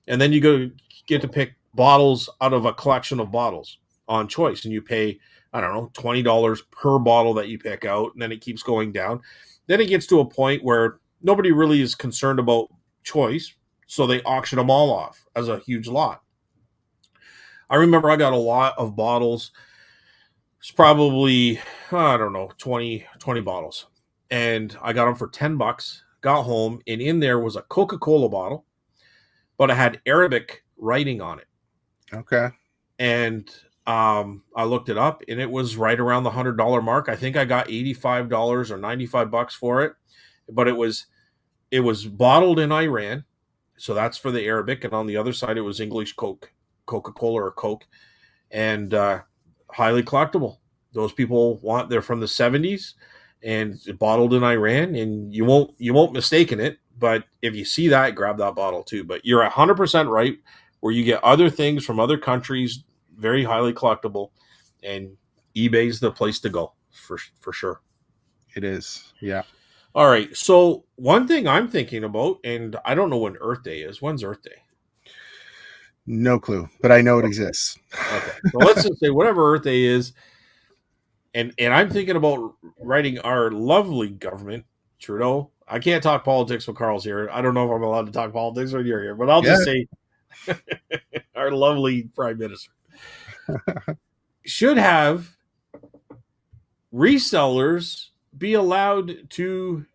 and then you get to pick bottles out of a collection of bottles on choice, and you pay, I don't know, $20 per bottle that you pick out, and then it keeps going down. Then it gets to a point where nobody really is concerned about choice, so they auction them all off as a huge lot. I remember I got a lot of bottles. It's probably, I don't know, 20 bottles. And I got them for $10. Got home, and in there was a Coca-Cola bottle, but it had Arabic writing on it. Okay. And I looked it up, and it was right around the $100 mark. I think I got $85 or $95 for it, but it was bottled in Iran, so that's for the Arabic, and on the other side it was English Coca-Cola or Coke, and highly collectible. Those people they're from the 70s, and bottled in Iran, and you won't mistaken it. But if you see that, grab that bottle too. But you're 100% right, where you get other things from other countries, very highly collectible, and eBay's the place to go for sure. It is. Yeah. All right. So one thing I'm thinking about, and I don't know when Earth Day is. When's Earth Day? No clue, but I know it exists. Okay. So let's just say whatever Earth Day is. And I'm thinking about writing our lovely government, Trudeau. I can't talk politics when Carl's here. I don't know if I'm allowed to talk politics when you're here, but I'll just say our lovely Prime Minister should have resellers be allowed to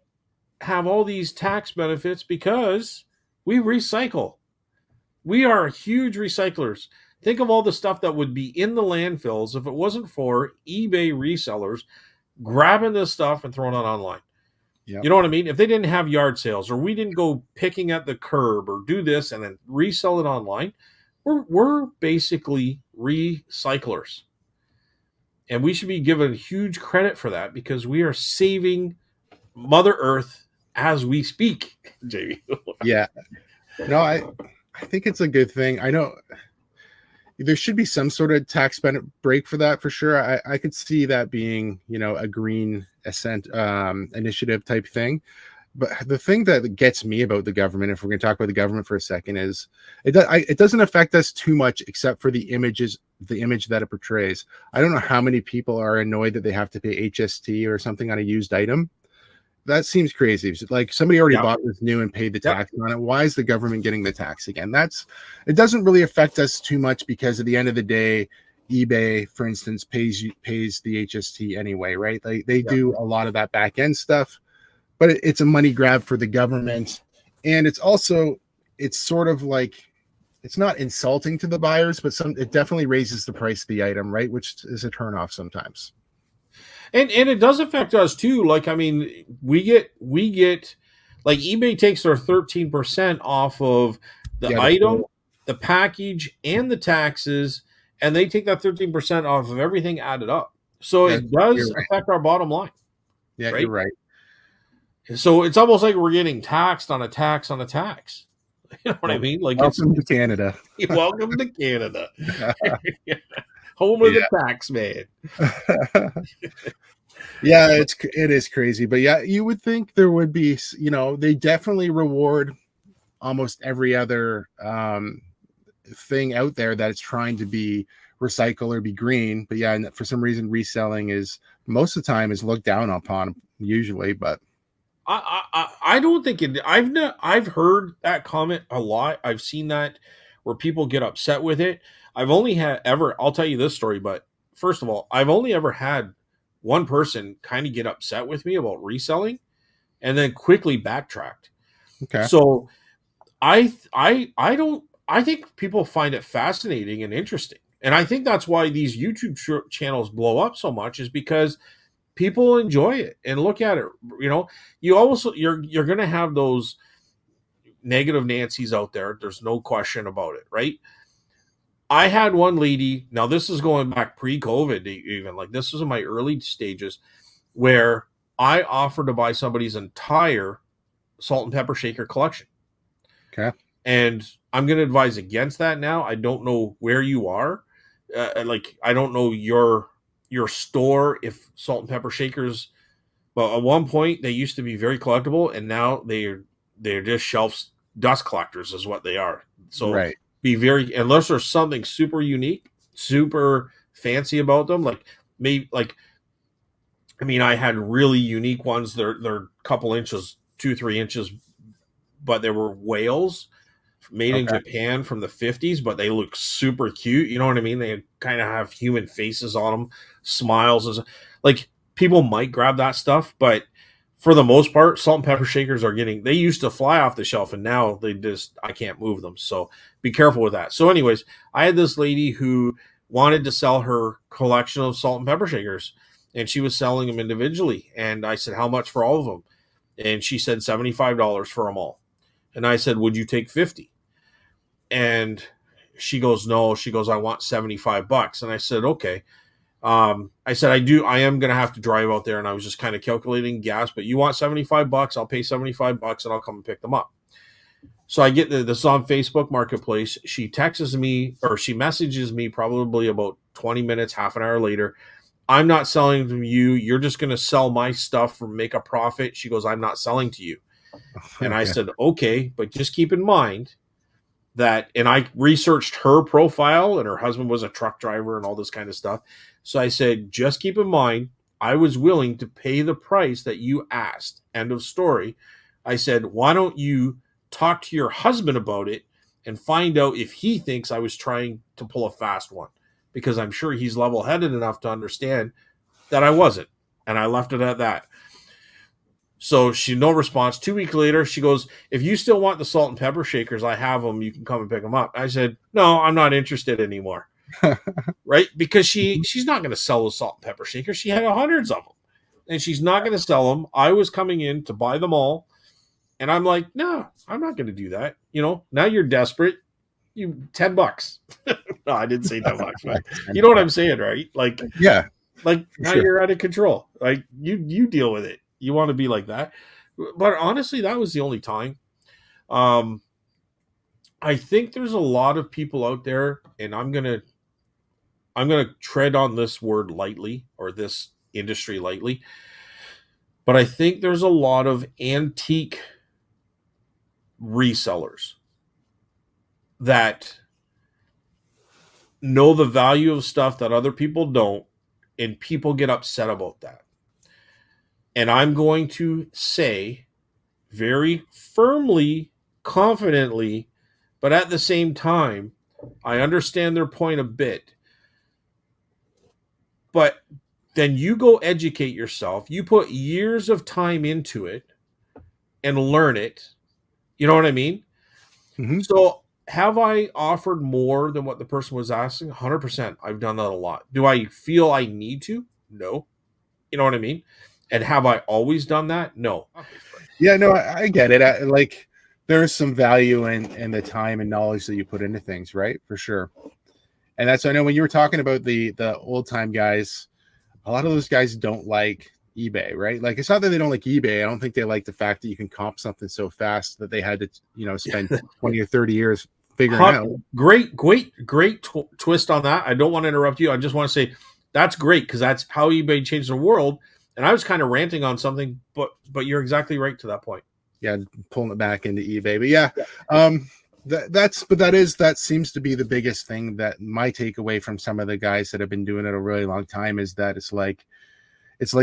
have all these tax benefits because we recycle. We are huge recyclers. Think of all the stuff that would be in the landfills if it wasn't for eBay resellers grabbing this stuff and throwing it online. Yep. You know what I mean? If they didn't have yard sales, or we didn't go picking at the curb or do this and then resell it online, we're basically recyclers. And we should be given huge credit for that, because we are saving Mother Earth as we speak, Jamie. Yeah. No, I think it's a good thing. I know there should be some sort of tax break for that, for sure. I could see that being, a green ascent initiative type thing. But the thing that gets me about the government, if we're going to talk about the government for a second, is it doesn't affect us too much, except for the image that it portrays. I don't know how many people are annoyed that they have to pay HST or something on a used item. That seems crazy. Like, somebody already bought this new and paid the tax on it. Why is the government getting the tax again? It doesn't really affect us too much, because at the end of the day, eBay, for instance, pays the HST anyway, right? They do a lot of that back end stuff, but it's a money grab for the government. And it's sort of like, it's not insulting to the buyers, but it definitely raises the price of the item, right? Which is a turnoff sometimes. And it does affect us too. Like, I mean, we get like, eBay takes their 13% off of the item, the package, and the taxes, and they take that 13% off of everything added up. So it does affect our bottom line. Yeah, right? You're right. So it's almost like we're getting taxed on a tax on a tax. You know what I mean? Like, welcome to Canada. Welcome to Canada. Home of the tax man. Yeah, it is crazy. But yeah, you would think there would be, they definitely reward almost every other thing out there that is trying to be recycle or be green. But yeah, and for some reason, reselling is most of the time is looked down upon usually. But I don't think it. I've heard that comment a lot. I've seen that where people get upset with it. I've only had ever. I'll tell you this story, but first of all, I've only ever had one person kind of get upset with me about reselling, and then quickly backtracked. okay, So I don't. I think people find it fascinating and interesting, and I think that's why these YouTube channels blow up so much is because people enjoy it and look at it. You know, you're going to have those negative Nancy's out there. There's no question about it, right? I had one lady. Now this is going back pre-COVID, even like this was in my early stages, where I offered to buy somebody's entire salt and pepper shaker collection, okay, and I'm going to advise against that now. I don't know where you are. Like I don't know your store if salt and pepper shakers. Well, at one point they used to be very collectible, and now they're just shelves dust collectors is what they are. So right, be very unless there's something super unique, super fancy about them. Like maybe like I mean I had really unique ones. They're a couple inches, 2-3 inches, but they were whales made in okay, Japan from the 50s, but they look super cute. You know what I mean? They kind of have human faces on them, smiles. Like people might grab that stuff, but for the most part, salt and pepper shakers are getting, they used to fly off the shelf and now I can't move them. So be careful with that. So, anyways, I had this lady who wanted to sell her collection of salt and pepper shakers and she was selling them individually. And I said, how much for all of them? And she said $75 for them all. And I said, would you take 50? And she goes, no. She goes, I want $75. And I said, okay. I said, I am going to have to drive out there. And I was just kind of calculating gas, but you want $75? I'll pay $75 and I'll come and pick them up. So I get this on Facebook Marketplace. She texts me or she messages me probably about 20 minutes, half an hour later. I'm not selling to you. You're just going to sell my stuff for make a profit. She goes, I'm not selling to you. And I okay, said, okay, but just keep in mind that, and I researched her profile and her husband was a truck driver and all this kind of stuff. So I said, just keep in mind, I was willing to pay the price that you asked. End of story. I said, why don't you talk to your husband about it and find out if he thinks I was trying to pull a fast one? Because I'm sure he's level headed enough to understand that I wasn't. And I left it at that. So she no response. 2 weeks later, she goes, "If you still want the salt and pepper shakers, I have them. You can come and pick them up." I said, "No, I'm not interested anymore." Right? Because she's not going to sell those salt and pepper shakers. She had hundreds of them, and she's not going to sell them. I was coming in to buy them all, and I'm like, "No, I'm not going to do that." You know, now you're desperate. You $10. No, I didn't say $10, but you know what I'm saying, right? yeah, Like for now sure. you're out of control. Like you deal with it. You want to be like that. But honestly, that was the only time. Um, I think there's a lot of people out there, and I'm gonna tread on this word lightly or this industry lightly. But I think there's a lot of antique resellers that know the value of stuff that other people don't, and people get upset about that. And I'm going to say very firmly, confidently, but at the same time, I understand their point a bit. But then you go educate yourself. You put years of time into it and learn it. You know what I mean? Hmm. So, have I offered more than what the person was asking? 100%. I've done that a lot. Do I feel I need to? No. You know what I mean? And have I always done that? No. Yeah, no, I get it. Like there's some value in the time and knowledge that you put into things, right? For sure. And that's I know when you were talking about the old time guys, a lot of those guys don't like eBay, right? Like it's not that they don't like eBay. I don't think they like the fact that you can comp something so fast that they had to, spend 20 or 30 years figuring Hot, out. great twist on that. I don't want to interrupt you. I just want to say that's great because that's how eBay changed the world. And I was kind of ranting on something, but you're exactly right to that point. Yeah, pulling it back into eBay. But yeah, um, That seems to be the biggest thing, that my takeaway from some of the guys that have been doing it a really long time is that it's like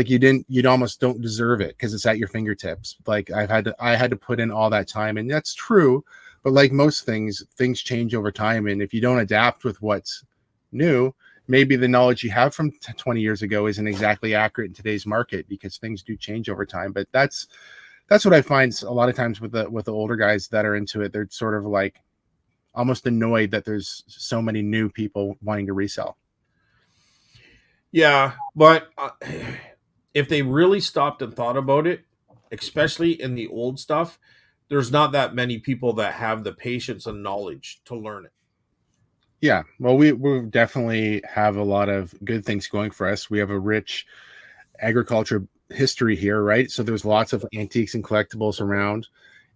you'd almost don't deserve it because it's at your fingertips. Like I had to put in all that time, and that's true. But like most things change over time, and if you don't adapt with what's new, maybe the knowledge you have from 20 years ago isn't exactly accurate in today's market, because things do change over time. But that's what I find a lot of times with the older guys that are into it. They're sort of like almost annoyed that there's so many new people wanting to resell. Yeah, but if they really stopped and thought about it, especially in the old stuff, there's not that many people that have the patience and knowledge to learn it. Yeah, well, we definitely have a lot of good things going for us. We have a rich agriculture history here, right? So there's lots of antiques and collectibles around.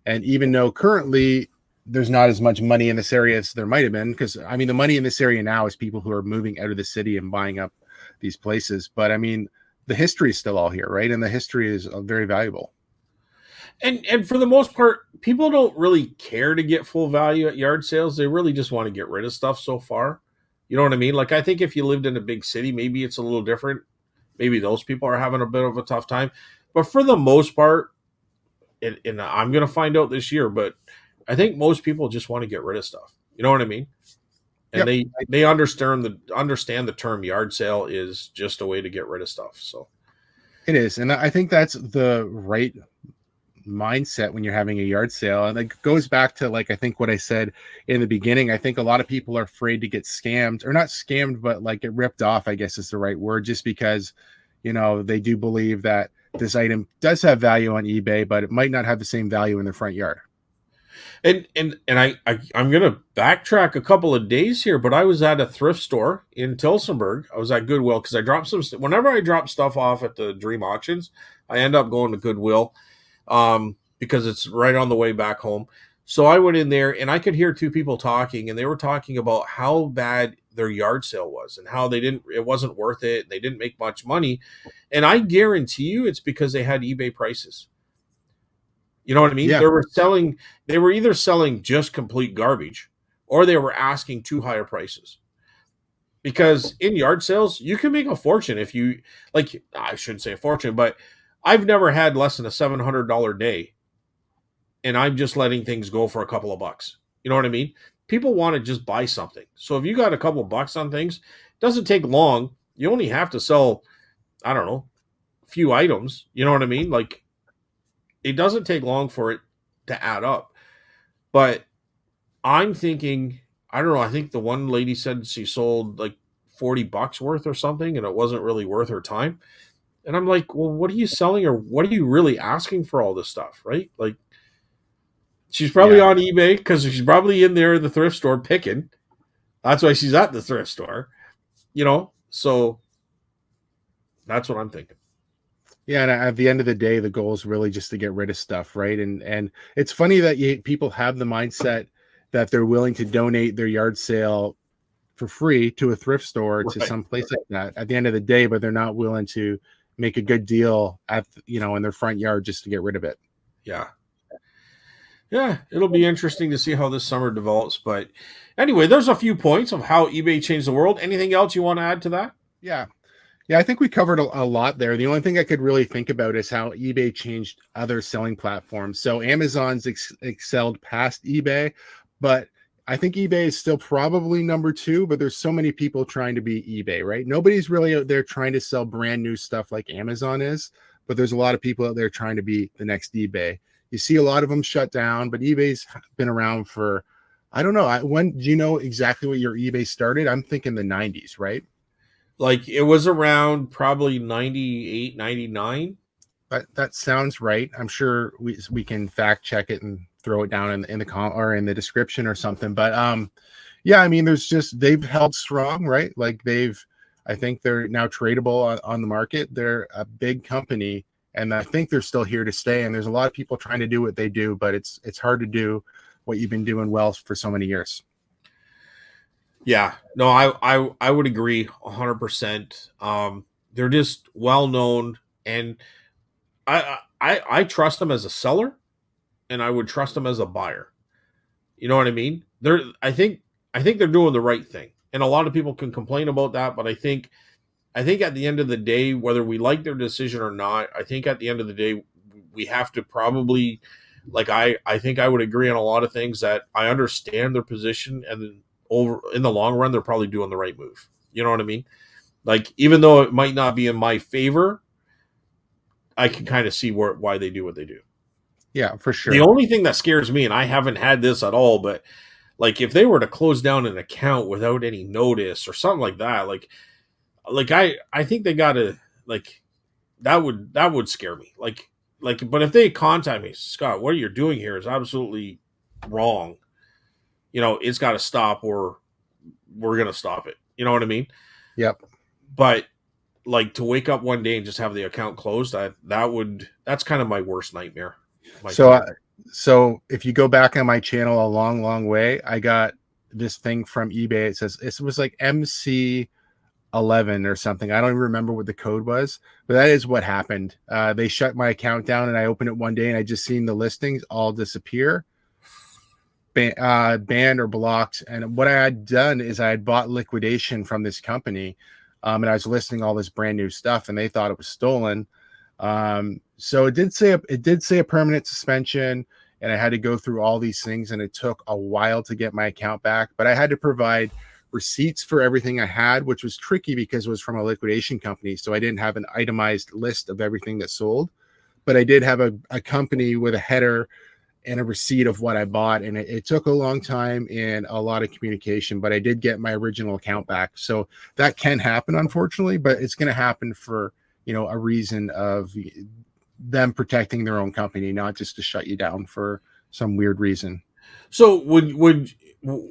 And even though currently there's not as much money in this area as there might have been, because I mean, the money in this area now is people who are moving out of the city and buying up these places. But I mean, the history is still all here, right? And the history is very valuable. And for the most part, people don't really care to get full value at yard sales. They really just want to get rid of stuff so far. You know what I mean? Like I think if you lived in a big city, maybe it's a little different. Maybe those people are having a bit of a tough time. But for the most part, and I'm going to find out this year, but I think most people just want to get rid of stuff. You know what I mean? And Yep, they understand the term yard sale is just a way to get rid of stuff. So it is. And I think that's the right mindset when you're having a yard sale. And it goes back to, like, I think what I said in the beginning. I think a lot of people are afraid to get scammed, or not scammed, but like get ripped off, I guess is the right word, just because, they do believe that this item does have value on eBay, but it might not have the same value in their front yard. I'm gonna backtrack a couple of days here, but I was at a thrift store in Tilsonburg. I was at Goodwill because I dropped whenever I drop stuff off at the Dream Auctions, I end up going to Goodwill because it's right on the way back home. So I went in there and I could hear two people talking, and they were talking about how bad their yard sale was and how it wasn't worth it. They didn't make much money. And I guarantee you it's because they had eBay prices. You know what I mean? Yeah. They were either selling just complete garbage or they were asking too higher prices. Because in yard sales, you can make a fortune if you like I shouldn't say a fortune, but I've never had less than a $700 day and I'm just letting things go for a couple of bucks. You know what I mean? People want to just buy something. So if you got a couple of bucks on things, it doesn't take long. You only have to sell, I don't know, a few items. You know what I mean? Like it doesn't take long for it to add up. But I'm thinking, I don't know, I think the one lady said she sold like $40 worth or something and it wasn't really worth her time. And I'm like, well, what are you selling or what are you really asking for all this stuff, right? Like she's probably Yeah. on eBay because she's probably in there in the thrift store picking. That's why she's at the thrift store, So that's what I'm thinking. Yeah, and at the end of the day, the goal is really just to get rid of stuff, right? And it's funny that people have the mindset that they're willing to donate their yard sale for free to a thrift store, to Right. some place like that at the end of the day, but they're not willing to make a good deal in their front yard just to get rid of it. Yeah. Yeah, it'll be interesting to see how this summer develops. But anyway, there's a few points of how eBay changed the world. Anything else you want to add to that? Yeah. Yeah, I think we covered a lot there. The only thing I could really think about is how eBay changed other selling platforms. So Amazon's excelled past eBay, but I think eBay is still probably number two, but there's so many people trying to be eBay, right? Nobody's really out there trying to sell brand new stuff like Amazon is, but there's a lot of people out there trying to be the next eBay. You see a lot of them shut down, but eBay's been around for, I don't know. When do you know exactly what your eBay started? I'm thinking the 90s, right? Like it was around probably 98, 99. That sounds right. I'm sure we can fact check it and throw it down in the or in the description or something. But yeah, I mean, they've held strong, right? Like I think they're now tradable on the market. They're a big company, and I think they're still here to stay. And there's a lot of people trying to do what they do, but it's hard to do what you've been doing well for so many years. Yeah, no, I would agree 100%. They're just well known, and I trust them as a seller, and I would trust them as a buyer. You know what I mean? I think they're doing the right thing. And a lot of people can complain about that, but I think at the end of the day, whether we like their decision or not, I think at the end of the day, we have to probably, like, I think I would agree on a lot of things that I understand their position, and over in the long run, they're probably doing the right move. You know what I mean? Like, even though it might not be in my favor, I can kind of see why they do what they do. Yeah, for The sure. only thing that scares me, and I haven't had this at all, but like if they were to close down an account without any notice or something like that, like I think they gotta, like, that would scare me. But if they contact me, Scott, what you're doing here is absolutely wrong. It's got to stop, or we're gonna stop it. You know what I mean? Yep. But like to wake up one day and just have the account closed, that's kind of my worst nightmare. My So, fear. so if you go back on my channel a long, long way, I got this thing from eBay. It says it was like MC11 or something. I don't even remember what the code was, but that is what happened. They shut my account down, and I opened it one day, and I just seen the listings all disappear, banned or blocked. And what I had done is I had bought liquidation from this company, and I was listing all this brand new stuff, and they thought it was stolen. So it did say a permanent suspension, and I had to go through all these things, and it took a while to get my account back. But I had to provide receipts for everything I had, which was tricky because it was from a liquidation company. So I didn't have an itemized list of everything that sold, but I did have a company with a header and a receipt of what I bought. And it took a long time and a lot of communication, but I did get my original account back. So that can happen, unfortunately, but it's going to happen for, a reason of them protecting their own company, not just to shut you down for some weird reason. So would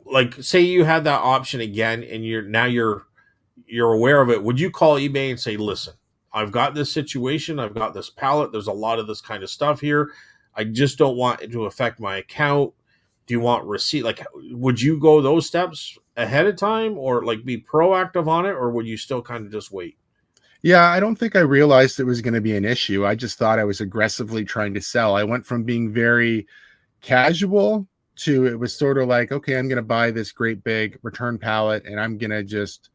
like, say you had that option again, and you're aware of it? Would you call eBay and say, "Listen, I've got this situation. I've got this pallet. There's a lot of this kind of stuff here. I just don't want it to affect my account. Do you want receipt?" Like, would you go those steps ahead of time, or like be proactive on it, or would you still kind of just wait? Yeah, I don't think I realized it was going to be an issue. I just thought I was aggressively trying to sell. I went from being very casual to it was sort of like, okay, I'm going to buy this great big return pallet and I'm going to just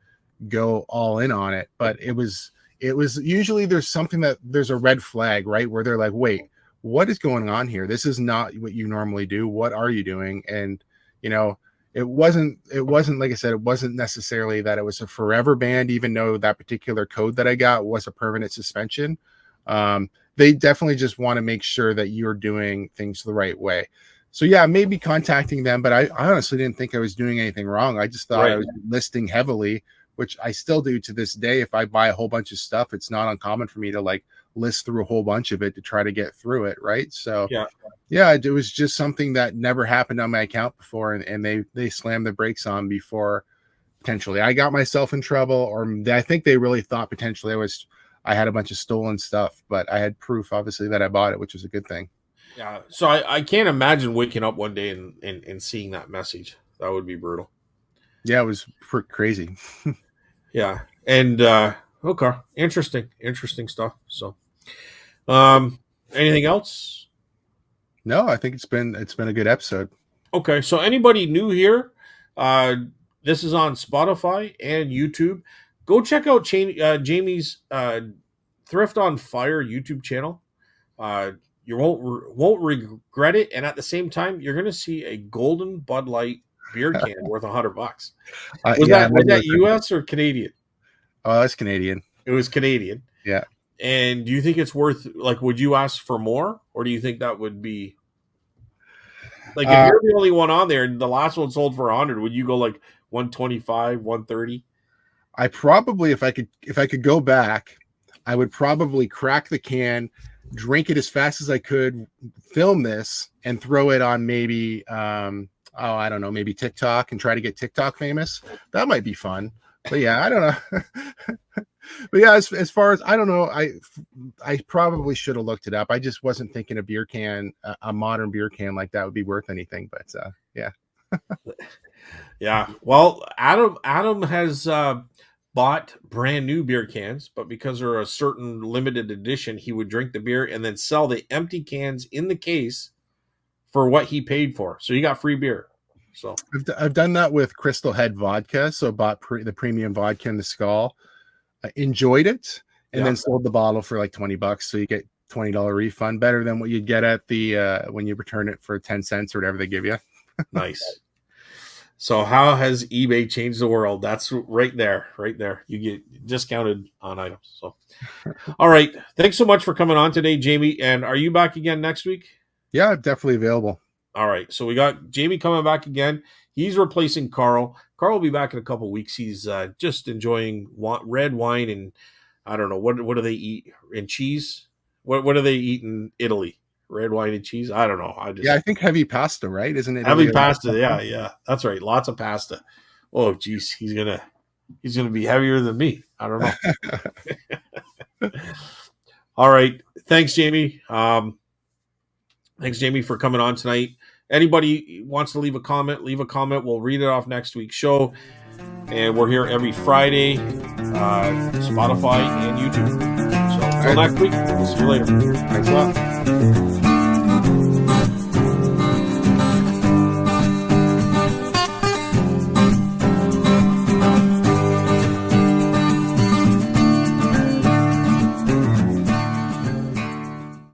go all in on it. But it was usually there's a red flag, right? Where they're like, wait, what is going on here? This is not what you normally do. What are you doing? And you know, it wasn't like I said, it wasn't necessarily that it was a forever ban, even though that particular code that I got was a permanent suspension. They definitely just want to make sure that you're doing things the right way. So yeah, maybe contacting them, but I honestly didn't think I was doing anything wrong. I just thought I Right. was listing heavily, which I still do to this day. If I buy a whole bunch of stuff, it's not uncommon for me to like list through a whole bunch of it to try to get through it, right? So Yeah. yeah, it was just something that never happened on my account before, and they slammed the brakes on before potentially I got myself in trouble, or I think they really thought potentially I had a bunch of stolen stuff, but I had proof obviously that I bought it, which was a good thing. Yeah. So I can't imagine waking up one day and seeing that message. That would be brutal. Yeah, it was crazy. Yeah. And okay. Interesting stuff. So anything else? No, I think it's been a good episode. Okay. So anybody new here, uh this is on Spotify and YouTube. Go check out Jamie's Thrift on Fire YouTube channel. Uh, you won't regret it, and at the same time, you're going to see a golden Bud Light beer can worth $100. Was Yeah, I that was remember. that U.S. or Canadian? Oh, that's Canadian. It was Canadian. Yeah. And do you think it's worth, like? Would you ask for more, or do you think that would be like, if Uh, you're the only one on there and the last one sold for 100? Would you go like 125, 130? I probably, if I could go back, I would probably crack the can, drink it as fast as I could, film this, and throw it on maybe oh, I don't know, maybe TikTok, and try to get TikTok famous. That might be fun. But yeah, I don't know. But yeah, as far as I don't know, I probably should have looked it up. I just wasn't thinking a beer can, a modern beer can like that would be worth anything. But yeah. Yeah. Well, Adam has bought brand new beer cans, but because they're a certain limited edition, he would drink the beer and then sell the empty cans in the case for what he paid for. So you got free beer. So I've done that with Crystal Head vodka. So bought the premium vodka in the Skull. I enjoyed it, and yeah, then sold the bottle for like $20. So you get $20 refund, better than what you'd get at the when you return it for 10 cents or whatever they give you. nice. So how has eBay changed the world? That's right there, right there. You get discounted on items. So, all right. Thanks so much for coming on today, Jamie. And are you back again next week? Yeah, definitely available. All right. So we got Jamie coming back again. He's replacing Carl. Carl will be back in a couple of weeks. He's just enjoying red wine and I don't know what do they eat and cheese. What do they eat in Italy? Red wine and cheese. I don't know. Yeah, I think heavy pasta, right? Isn't it? Heavy pasta. Yeah, yeah, that's right. Lots of pasta. Oh, geez, he's gonna be heavier than me. I don't know. All right. Thanks, Jamie. Thanks, Jamie, for coming on tonight. Anybody wants to leave a comment, leave a comment. We'll read it off next week's show. And we're here every Friday, Spotify and YouTube. So until next week, we'll see you later. Thanks a lot.